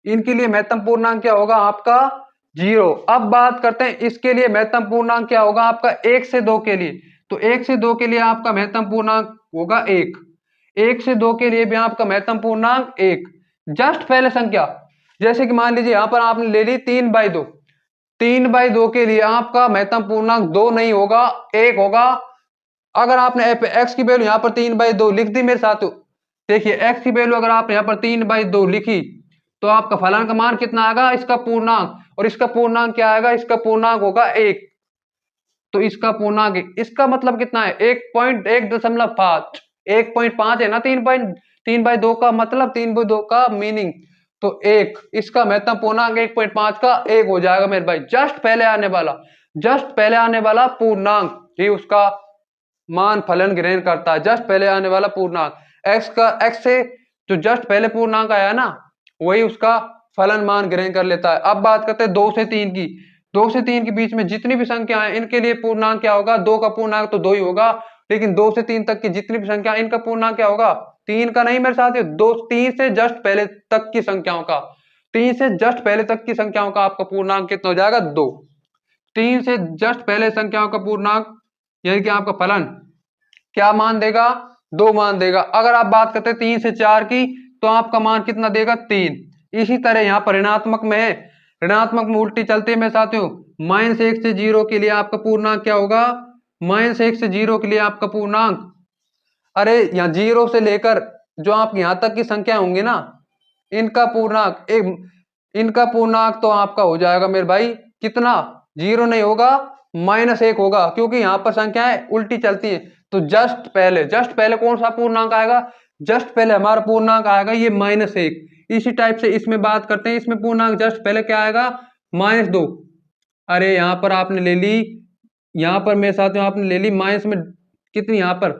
S1: इनके लिए महत्तम पूर्णांक क्या होगा आपका जीरो। अब बात करते हैं इसके लिए महत्तम पूर्णांक क्या होगा आपका एक से दो के लिए, तो एक से दो के लिए आपका महत्तम पूर्णांक होगा एक, एक से दो के लिए भी आपका महत्तम पूर्णांक एक। जस्ट पहले संख्या, जैसे कि मान लीजिए यहां पर आपने ले ली 3/2, 3/2 के लिए आपका महत्तम पूर्णांक दो नहीं होगा, एक होगा। अगर आपने एक्स की वैल्यू यहां पर 3/2 लिख दी मेरे साथ, देखिए एक्स की वैल्यू अगर आपने यहां पर 3/2 लिखी तो आपका फलन का मान कितना आएगा, इसका पूर्णांक, और इसका पूर्णांक क्या आएगा, इसका पूर्णांक होगा एक, तो इसका पूर्णांक, इसका मतलब कितना है 1.1.5, 1.5 है ना, 3/2 का मतलब 3/2 का मीनिंग, तो एक, इसका महत्तम पूर्णांक 1.5 का एक हो जाएगा मेरे भाई। जस्ट पहले आने वाला, जस्ट पहले आने वाला पूर्णांक ही उसका मान फलन ग्रहण करता है, जस्ट पहले आने वाला पूर्णांक, एक्स का, एक्स से जो जस्ट पहले पूर्णांक आया ना वही उसका फलन मान ग्रहण कर लेता है। अब बात करते हैं दो से तीन की, दो से तीन के बीच में जितनी भी संख्या है इनके लिए पूर्णांक क्या होगा, दो का पूर्णांक तो दो ही होगा, लेकिन दो से तीन तक की जितनी भी संख्या इनका पूर्णांक क्या होगा, तीन का नहीं मेरे साथ, दो, तीन से जस्ट पहले तक की संख्याओं का, तीन से जस्ट पहले तक की संख्याओं का आपका पूर्णांक कितना हो जाएगा, दो। तीन से जस्ट पहले संख्याओं का पूर्णांक यानी कि आपका फलन क्या मान देगा, दो मान देगा। अगर आप बात करते हैं तीन से चार की तो आपका मान कितना देगा, तीन। इसी तरह यहां पर ऋणात्मक में है, ऋणात्मक में उल्टी चलते हैं मेरे साथियों, -1 से 0 के लिए आपका पूर्णांक क्या होगा, -1 से 0 के लिए आपका पूर्णांक, अरे यहाँ 0 से लेकर जो आप यहां तक की संख्या होंगी ना इनका पूर्णांक, एक इनका पूर्णांक तो आपका हो जाएगा मेरे भाई कितना, 0 नहीं होगा, -1 होगा, क्योंकि यहां पर संख्याएं उल्टी चलती है। तो जस्ट पहले, जस्ट पहले कौन सा पूर्णांक आएगा, जस्ट पहले हमारा पूर्णांक आएगा ये -1। इसी टाइप से इसमें बात करते हैं, इसमें पूर्णांक जस्ट पहले क्या आएगा, -2। अरे यहां पर आपने ले ली, यहां पर मेरे साथ आपने ले ली माइनस में कितनी, यहां पर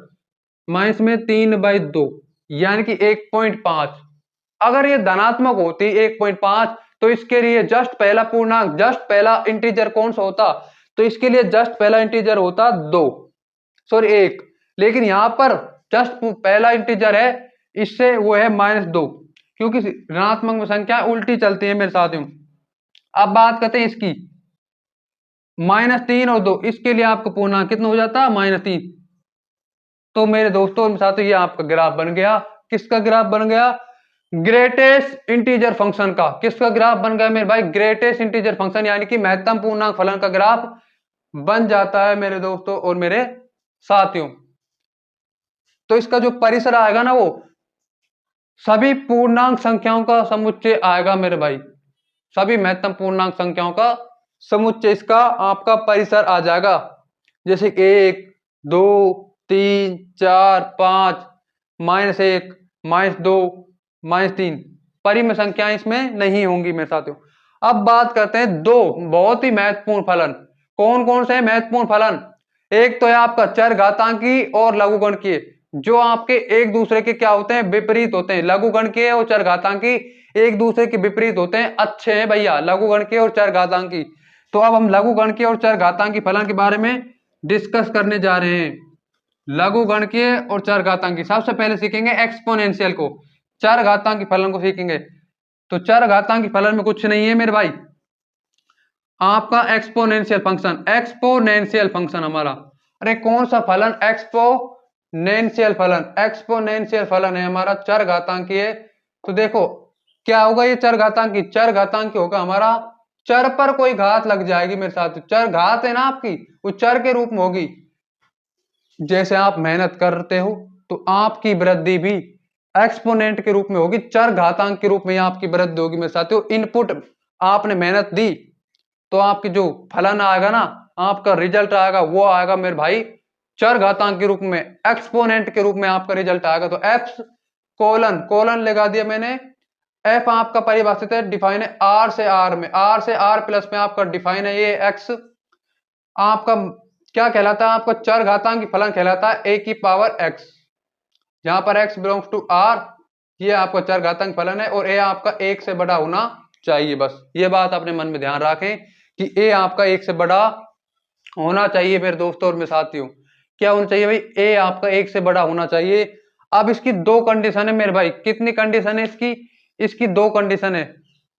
S1: माइनस में 3/2 यानी कि 1.5। अगर ये धनात्मक होती 1.5 तो इसके लिए जस्ट पहला पूर्णांक, जस्ट पहला इंटीजर कौन सा होता, तो इसके लिए जस्ट पहला इंटीजर होता 2, सॉरी 1, लेकिन यहां पर जस्ट पहला इंटीजर है इससे वो है -2, क्योंकि ऋणात्मक में संख्या उल्टी चलती है मेरे साथियों। अब बात करते हैं इसकी, -3 और 2, इसके लिए आपका पूर्णांक कितना हो जाता है, -3। तो मेरे दोस्तों साथियों ये आपका ग्राफ बन गया, किसका ग्राफ बन गया, ग्रेटेस्ट इंटीजर फंक्शन का। किसका ग्राफ बन गया मेरे भाई, ग्रेटेस्ट इंटीजर फंक्शन यानी कि महत्तम पूर्णांक फलन का ग्राफ बन जाता है मेरे दोस्तों और मेरे साथियों। तो इसका जो परिसर आएगा ना वो सभी पूर्णांक संख्याओं का समुच्चय आएगा मेरे भाई, सभी महत्तम पूर्णांक संख्याओं का समुच्चय इसका आपका परिसर आ जाएगा, जैसे 1, 2, 3 4 5 -1 -2 -3 परिमेय संख्याएं इसमें नहीं होंगी मेरे साथियों। अब बात करते हैं दो बहुत ही महत्वपूर्ण फलन। कौन कौन से महत्वपूर्ण फलन? एक तो है आपका चरघातांकी और लघुगणकीय, जो आपके एक दूसरे के क्या होते हैं? विपरीत होते हैं। लघुगणकीय और चरघातांकी एक दूसरे के विपरीत होते हैं। अच्छे हैं भैया लघुगणकीय और चरघातांकी। तो अब हम लघुगणकीय और चरघातांकी फलन के बारे में डिस्कस करने जा रहे हैं। लघुगणकीय और चरघातांकी सबसे पहले सीखेंगे एक्सपोनेंशियल को, चरघातांकी फलन को सीखेंगे। तो चरघातांकी फलन में कुछ नहीं है मेरे भाई, आपका एक्सपोनेंशियल फंक्शन। एक्सपोनेंशियल फंक्शन हमारा, अरे कौन सा फलन? एक्सपोनेंशियल फलन। एक्सपोनेंशियल फलन है हमारा, चरघातांकी है। तो देखो क्या होगा ये चरघातांकी? चरघातांकी होगा हमारा चर पर कोई घात लग जाएगी मेरे साथ। चर घात है ना आपकी, वो चर के रूप में होगी। जैसे आप मेहनत करते हो तो आपकी वृद्धि भी एक्सपोनेंट के रूप में होगी, चर घातांक के रूप में आपकी वृद्धि होगी मेरे साथियों। इनपुट आपने मेहनत दी तो आपकी जो फलन आएगा ना, आपका रिजल्ट आएगा, वो आएगा मेरे भाई चर घातांक के रूप में, एक्सपोनेंट के रूप में आपका रिजल्ट आएगा। तो एफ कोलन कोलन लगा दिया मैंने। एफ आपका परिभाषित है, डिफाइन है आर से आर में, आर से आर प्लस में आपका डिफाइन है ये एक्स। आपका क्या कहलाता है? आपका चर घातांक फलन कहलाता है ए की पावर एक्स, जहां पर एक्स बिलोंग्स टू आर, ये आपका चर घातांक फलन है। और ए आपका एक से बड़ा होना चाहिए। बस ये बात अपने मन में ध्यान रखें कि ए आपका एक से बड़ा होना चाहिए मेरे दोस्तों और मेरे साथियों। क्या होना चाहिए भाई? ए आपका एक से बड़ा होना चाहिए। अब इसकी दो कंडीशन है मेरे भाई। कितनी कंडीशन है इसकी? इसकी दो कंडीशन है।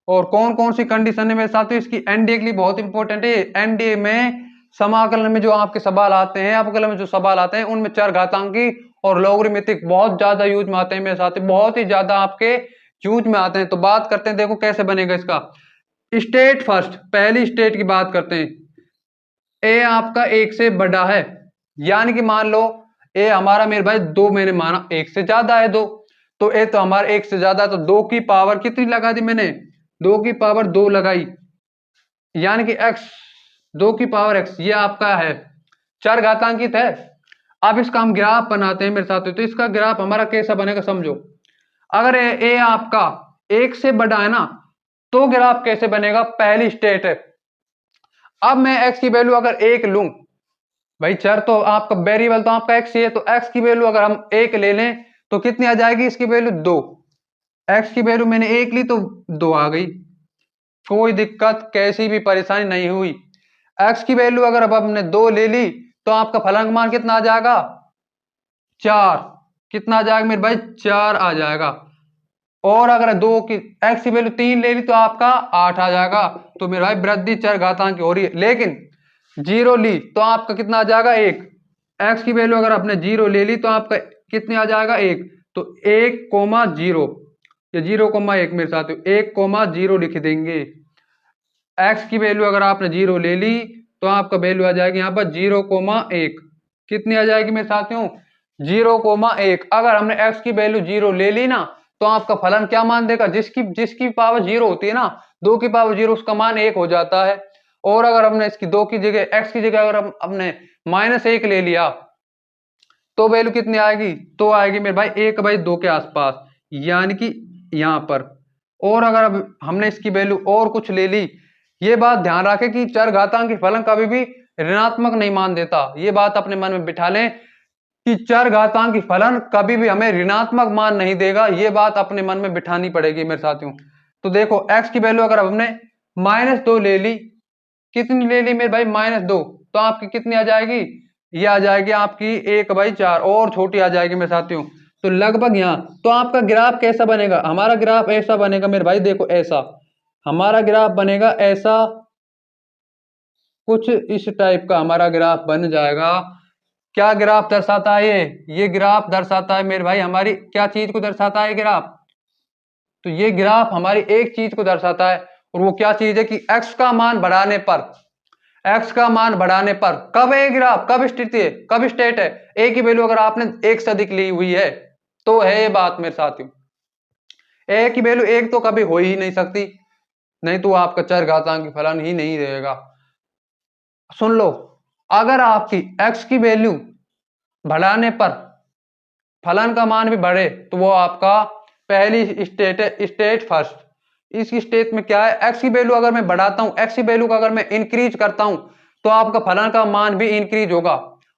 S1: और कौन कौन सी कंडीशन है मेरे साथियों? इसकी एनडीए के लिए बहुत इंपॉर्टेंट है। एनडीए में समाकलन में जो आपके सवाल आते हैं, अपकलन में जो सवाल आते हैं, उनमें चर घातांकी और लॉगरिथमिक बहुत ज्यादा यूज में आते हैं मेरे साथियों, बहुत ही ज्यादा आपके यूज में आते हैं। तो बात करते हैं, देखो कैसे बनेगा इसका। स्टेट फर्स्ट, पहली स्टेट की बात करते हैं। ए आपका एक से बड़ा है, यानी कि मान लो ए हमारा मेरे भाई दो, मैंने माना एक से ज्यादा है दो, तो ए तो हमारा एक से ज्यादा है, तो दो की पावर कितनी लगा दी मैंने? दो की पावर दो लगाई, यानी कि एक्स, दो की पावर एक्स, ये आपका है चर घातांकित है। अब इसका हम ग्राफ बनाते हैं मेरे साथ। तो इसका ग्राफ हमारा कैसा बनेगा समझो। अगर ए आपका एक से बड़ा है ना, तो ग्राफ कैसे बनेगा? पहली स्टेट है। अब मैं एक्स की वैल्यू अगर एक लूं, भाई चर तो आपका वेरिएबल तो आपका एक्स ही है, तो एक्स की वैल्यू अगर हम एक ले लें तो कितनी आ जाएगी? इसकी वैल्यू दो। एक्स की वैल्यू मैंने एक ली तो दो आ गई, कोई दिक्कत कैसी भी परेशानी नहीं हुई। एक्स की वैल्यू अगर अब हमने दो ले ली तो आपका फलांक मान कितना आ जाएगा? चार। कितना आ जाएगा मेरे भाई? चार आ जाएगा। और अगर दो की एक्स की वैल्यू तीन ले ली तो आपका आठ आ जाएगा। तो मेरे भाई वृद्धि चर घातांक की हो रही है। लेकिन जीरो ली तो आपका कितना आ जाएगा? एक। एक्स की वैल्यू अगर आपने जीरो ले ली तो आपका कितने आ जाएगा? एक। तो एक कोमा जीरो, या जीरो कोमा एक मेरे साथ, एक कोमा जीरो लिख देंगे। एक्स की वैल्यू अगर आपने जीरो ले ली तो आपका वैल्यू आ जाएगी यहाँ पर जीरो कोमा एक। कितनी आ जाएगी मेरे साथियों? जीरो कोमा एक। अगर हमने एक्स की वैल्यू जीरो ले ली ना, तो आपका फलन क्या मान देगा? जिसकी जिसकी पावर जीरो होती है ना, दो की पावर जीरो, उसका मान एक हो जाता है। और अगर हमने इसकी दो की जगह, एक्स की जगह अगर हमने माइनस एक ले लिया तो वैल्यू कितनी आएगी? तो आएगी मेरे भाई एक बाई दो के आसपास, यानी कि यहां पर। और अगर अब हमने इसकी वैल्यू और कुछ ले ली, ये बात ध्यान रखें कि चर घातांक फलन कभी भी ऋणात्मक नहीं मान देता। ये बात अपने मन में बिठा लें कि चर घातांक फलन कभी भी हमें ऋणात्मक मान नहीं देगा। ये बात अपने मन में बिठानी पड़ेगी मेरे साथियों। तो देखो एक्स की वैल्यू अगर हमने माइनस दो ले ली, कितनी ले ली मेरे भाई? माइनस दो, तो आपकी कितनी आ जाएगी? ये आ जाएगी आपकी एक बाई चार, और छोटी आ जाएगी मेरे साथियों। तो लगभग यहाँ तो आपका ग्राफ कैसा बनेगा? हमारा ग्राफ ऐसा बनेगा मेरे भाई, देखो ऐसा हमारा ग्राफ बनेगा, ऐसा कुछ इस टाइप का हमारा ग्राफ बन जाएगा। क्या ग्राफ दर्शाता है ये ग्राफ दर्शाता है मेरे भाई हमारी क्या चीज को दर्शाता है ग्राफ? तो ये ग्राफ हमारी एक चीज को दर्शाता है, और वो क्या चीज है कि एक्स का मान बढ़ाने पर, एक्स का मान बढ़ाने पर कब है ग्राफ, कब स्थिति है, कब स्टेट है? ए की वैल्यू अगर आपने एक से अधिक ली हुई है तो है ये बात मेरे साथियों। ए की वैल्यू एक तो कभी हो ही नहीं सकती, नहीं तो आपका चर घातांक फलन ही नहीं रहेगा। सुन लो, अगर आपकी एक्स की वैल्यू बढ़ाने पर फलन का मान भी बढ़े तो वो आपका पहली स्टेट है, स्टेट फर्स्ट। इस स्टेट में क्या है, एक्स की वैल्यू अगर मैं बढ़ाता हूं, एक्स की वैल्यू को अगर मैं इंक्रीज करता हूं तो आपका फलन का मान भी इंक्रीज होगा,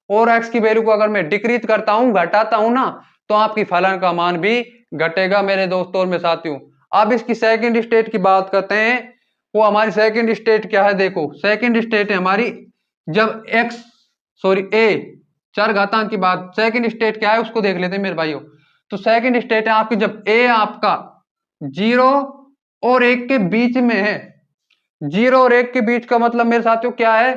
S1: और एक्स की वैल्यू को अगर मैं डिक्रीज करता हूं, घटाता हूं ना, तो आपकी फलन का मान भी घटेगा मेरे दोस्तों और मेरे साथियों। अब इसकी सेकंड स्टेट की बात करते हैं। वो हमारी सेकंड स्टेट क्या है, देखो सेकंड स्टेट है हमारी जब ए चर घातांक की बात, सेकंड स्टेट क्या है उसको देख लेते हैं मेरे भाइयों। तो सेकंड स्टेट है आपकी जब ए आपका 0 और 1 के बीच में है। 0 और 1 के बीच का मतलब मेरे साथियों क्या है,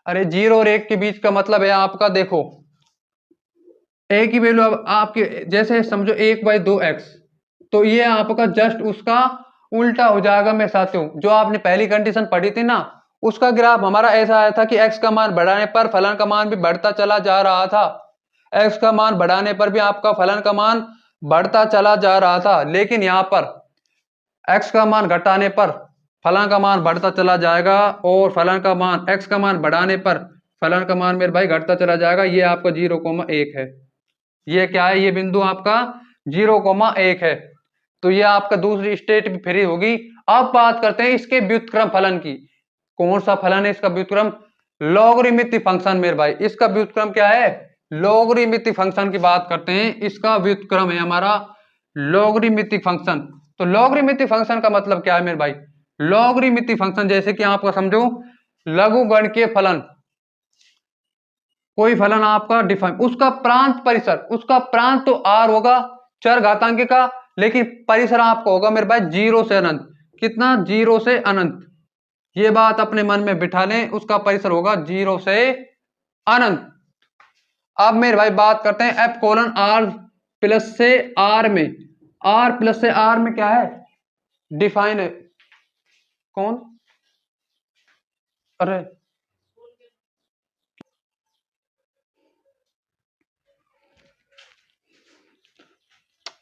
S1: अरे 0 और 1 के बीच का मतलब है आपका, देखो ए की वैल्यू अब आपके जैसे समझो 1/2x, तो ये आपका जस्ट उसका उल्टा हो जाएगा मेरे साथियों। जो आपने पहली कंडीशन पढ़ी थी ना, उसका ग्राफ हमारा ऐसा आया था कि x का मान बढ़ाने पर फलन का मान भी बढ़ता चला जा रहा था। x का मान बढ़ाने पर भी आपका फलन का मान बढ़ता चला जा रहा था, लेकिन यहां पर x का मान घटाने पर फलन का मान बढ़ता चला जाएगा, और फलन का मान x का मान बढ़ाने पर फलन का मान मेरे भाई घटता चला जाएगा। ये आपका 0,1 है। ये क्या है, ये बिंदु आपका 0,1 है। तो ये आपका दूसरी स्टेट भी फ्री होगी। अब बात करते हैं इसके व्युत्क्रम फलन की। कौन सा फलन है इसका व्युत्क्रम, लॉगरिथमिक फंक्शन मेरे भाई। इसका व्युत्क्रम क्या है, लॉगरिथमिक फंक्शन की बात करते हैं। इसका व्युत्क्रम है हमारा लॉगरिथमिक फंक्शन। तो लॉगरिथमिक फंक्शन का मतलब क्या है मेरे भाई, लॉगरिथमिक फंक्शन जैसे कि आपका समझो लघुगणकीय फलन, कोई फलन आपका डिफाइन, उसका प्रांत परिसर, उसका प्रांत तो आर होगा चर घातांक का, लेकिन परिसर आपका होगा मेरे भाई 0 से अनंत। कितना, 0 से अनंत। ये बात अपने मन में बिठा लें, उसका परिसर होगा 0 से अनंत। अब मेरे भाई बात करते हैं f:r प्लस से r में, r प्लस से r में क्या है, डिफाइन है कौन, अरे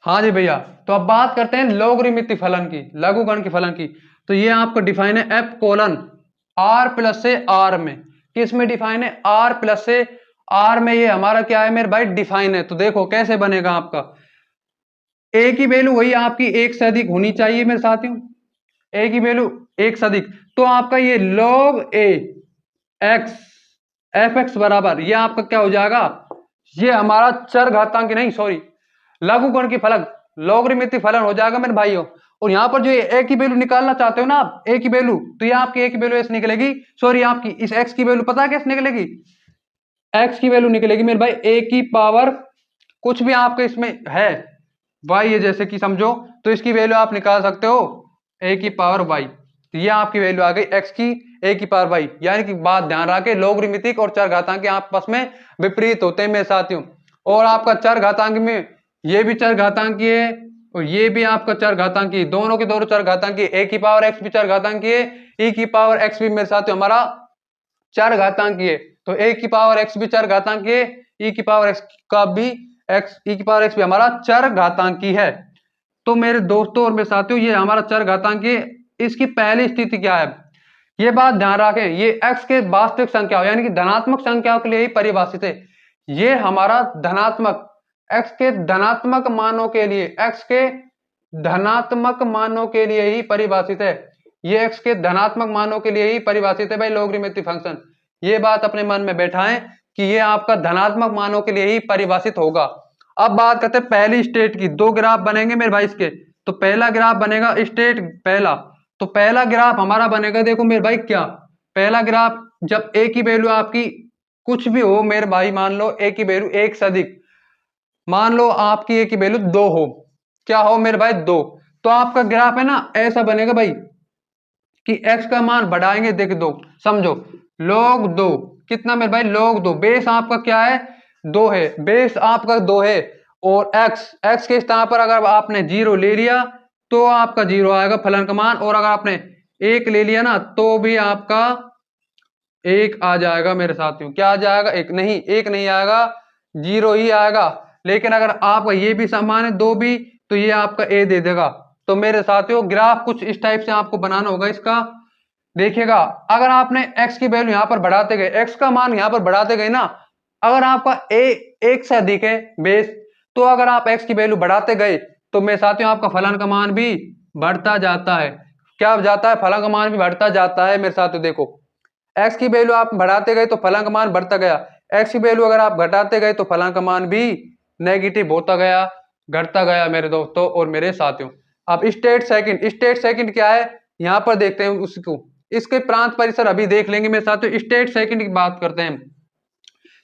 S1: हाँ जी भैया। तो अब बात करते हैं लॉगरिथमिक फलन की, लघुगण के फलन की। तो ये आपका डिफाइन है f:r प्लस से r में। किस में डिफाइन है, r प्लस से r में। ये हमारा क्या है मेरे भाई, डिफाइन है। तो देखो कैसे बनेगा आपका, a की वैल्यू वही आपकी 1 से अधिक होनी चाहिए मेरे साथियों, a की वैल्यू 1 से अधिक। तो आपका ये log a x f(x) बराबर, ये आपका क्या हो जाएगा, ये हमारा चर घातांक नहीं, सॉरी लघुगण की फलन, लॉगरिथमिक फलन हो जाएगा मेरे भाइयों। और यहाँ पर जो ए की वैल्यू निकालना चाहते हो ना आप, ए की वैल्यू, तो ये आपकी ए की वैल्यू ऐसे निकलेगी, सॉरी आपकी इस एक्स की वैल्यू पता है कैसे निकलेगी, एक्स की वैल्यू निकलेगी मेरे भाई ए की पावर कुछ भी आपके इसमें है वाई है, जैसे कि समझो, तो इसकी वैल्यू आप निकाल सकते हो ए की पावर वाई। तो ये आपकी वैल्यू आ गई एक्स की ए की पावर वाई। यानी कि बात ध्यान रखे, लॉगरिथमिक और चर घातांक आपस में विपरीत होते हैं मेरे साथियों। और आपका चर घातांक में ये भी चर घातांकी है और ये भी आपका चर घातांकी, दोनों के दोनों चर घातांकी, ए की पावर एक्स भी चर घातांकी है, ई की पावर एक्स भी मेरे साथ हमारा चर घातांकी है। तो ए की पावर एक्स भी चर घातांकी है, ई की पावर एक्स का भी एक्स, ई की पावर एक्स भी हमारा चर घातांकी है। तो मेरे दोस्तों और मेरे साथियों ये हमारा चर घातांकी, इसकी पहली स्थिति क्या है, ये बात ध्यान रखें, ये एक्स के वास्तविक संख्या यानी कि धनात्मक संख्याओं के लिए ही परिभाषित है। ये हमारा धनात्मक, एक्स के धनात्मक मानों के लिए, एक्स के धनात्मक मानों के लिए ही परिभाषित है। ये एक्स के धनात्मक मानों के लिए ही परिभाषित है भाई लॉगरिथमिक फंक्शन। ये बात अपने मन में बैठाएं कि ये आपका धनात्मक मानों के लिए ही परिभाषित होगा। अब बात करते हैं पहली स्टेट की, दो ग्राफ बनेंगे मेरे भाई इसके। तो पहला ग्राफ बनेगा स्टेट पहला, तो पहला ग्राफ हमारा बनेगा, देखो मेरे भाई क्या, पहला ग्राफ जब ए की वैल्यू आपकी कुछ भी हो मेरे भाई, मान लो ए की वैल्यू 1 से अधिक, मान लो आपकी ए की वैल्यू 2 हो, क्या हो मेरे भाई 2, तो आपका ग्राफ है ना ऐसा बनेगा भाई कि x का मान बढ़ाएंगे, देख दो समझो log 2, कितना मेरे भाई log 2, बेस आपका क्या है 2 है, बेस आपका 2 है, और x के स्थान पर अगर आपने 0 ले लिया तो आपका 0 आएगा फलन का मान, और अगर आपने 1 ले लिया ना तो भी आपका 1 आ जाएगा मेरे साथियों। क्या आ जाएगा, 1 नहीं, 1 नहीं आएगा, 0 ही आएगा। लेकिन अगर आपका ये भी समान है 2 भी, तो ये आपका a दे देगा। तो मेरे साथियों ग्राफ कुछ इस टाइप से आपको बनाना होगा इसका। देखिएगा अगर आपने x की वैल्यू यहां पर बढ़ाते गए, x का मान यहां पर बढ़ाते गए ना, अगर आपका एक से अधिक है बेस, तो अगर आप x की वैल्यू बढ़ाते गए तो मेरे साथियों आपका फलन का मान भी बढ़ता जाता है। क्या जाता है? फलन का मान भी बढ़ता जाता है मेरे साथियों। देखो x की वैल्यू आप बढ़ाते गए तो फलन का मान बढ़ता गया, x की वैल्यू अगर आप घटाते गए तो फलन का मान भी नेगेटिव होता गया, घटता गया मेरे दोस्तों और मेरे साथियों। अब स्टेट सेकंड क्या है यहां पर देखते हैं उसको, इसके प्रांत परिसर अभी देख लेंगे मेरे साथियों। स्टेट सेकंड की बात करते हैं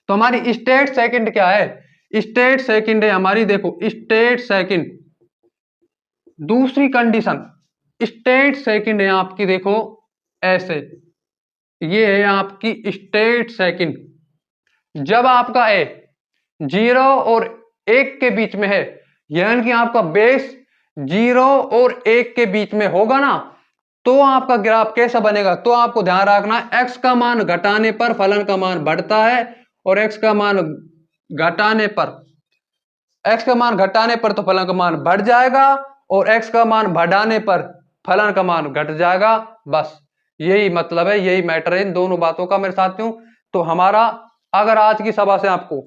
S1: तो हमारी स्टेट सेकंड क्या है? स्टेट सेकंड है हमारी, देखो स्टेट सेकंड दूसरी कंडीशन, स्टेट सेकंड है आपकी, देखो ऐसे, ये है आपकी स्टेट सेकंड। जब आपका ए 0 और 1 के बीच में है, यानी कि आपका बेस 0 और 1 के बीच में होगा ना, तो आपका ग्राफ कैसा बनेगा? तो आपको ध्यान रखना x का मान घटाने पर फलन का मान बढ़ता है और x का मान घटाने पर तो फलन का मान बढ़ जाएगा और x का मान बढ़ाने पर फलन का मान घट जाएगा। बस यही मतलब है, यही मैटर है इन दोनों बातों का मेरे साथियों। तो हमारा अगर आज की सभा से आपको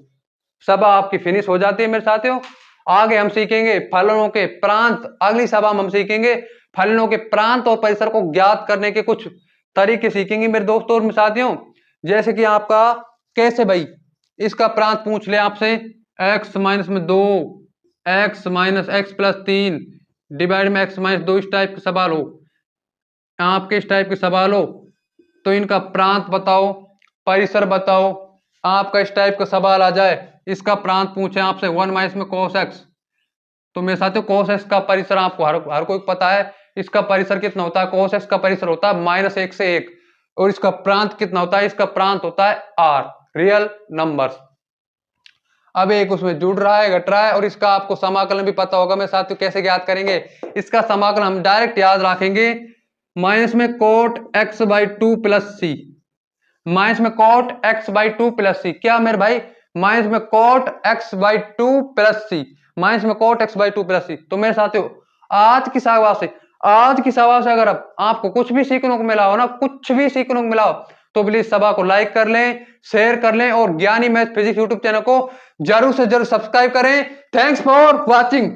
S1: सभा आपकी फिनिश हो जाती है मेरे साथियों, आगे हम सीखेंगे फलनों के प्रांत, अगली सभा में हम सीखेंगे फलनों के प्रांत और परिसर को ज्ञात करने के कुछ तरीके सीखेंगे मेरे दोस्तों और साथियों। जैसे कि आपका कैसे भाई इसका प्रांत पूछ ले आपसे, x माइनस में 2, x minus x plus 3 divide में x माइनस 2, इस टाइप के सवाल हो आपके, इस टाइप के सवाल हो तो इनका प्रांत बताओ, परिसर बताओ। आपका इस टाइप का सवाल आ जाए, इसका प्रांत पूछे आपसे 1 माइनस में cos x, तो मेरे साथियों cos x का परिसर आपको हर कोई पता है, इसका परिसर कितना होता है? cos x का परिसर होता है -1 से 1 और इसका प्रांत कितना होता है? इसका प्रांत होता है r, रियल नंबर्स। अब एक उसमें जुड़ रहा है, घट रहा है, और इसका आपको समाकलन भी पता होगा मेरे साथियों। कैसे ज्ञात करेंगे इसका समाकलन? हम डायरेक्ट याद रखेंगे माइनस में cot x by 2 plus C, minus में cot x by 2 plus C, क्या मेरे भाई? माइनस में cot x by 2 plus C, minus में cot x by 2 plus C. तो मेरे साथियों आज की सभा से अगर आपको कुछ भी सीखने को मिला हो ना, कुछ भी सीखने को मिला हो, तो प्लीज सभा को लाइक कर लें, शेयर कर लें और ज्ञानी मैथ फिजिक्स यूट्यूब चैनल को जरूर से जरूर सब्सक्राइब करें। Thanks for watching.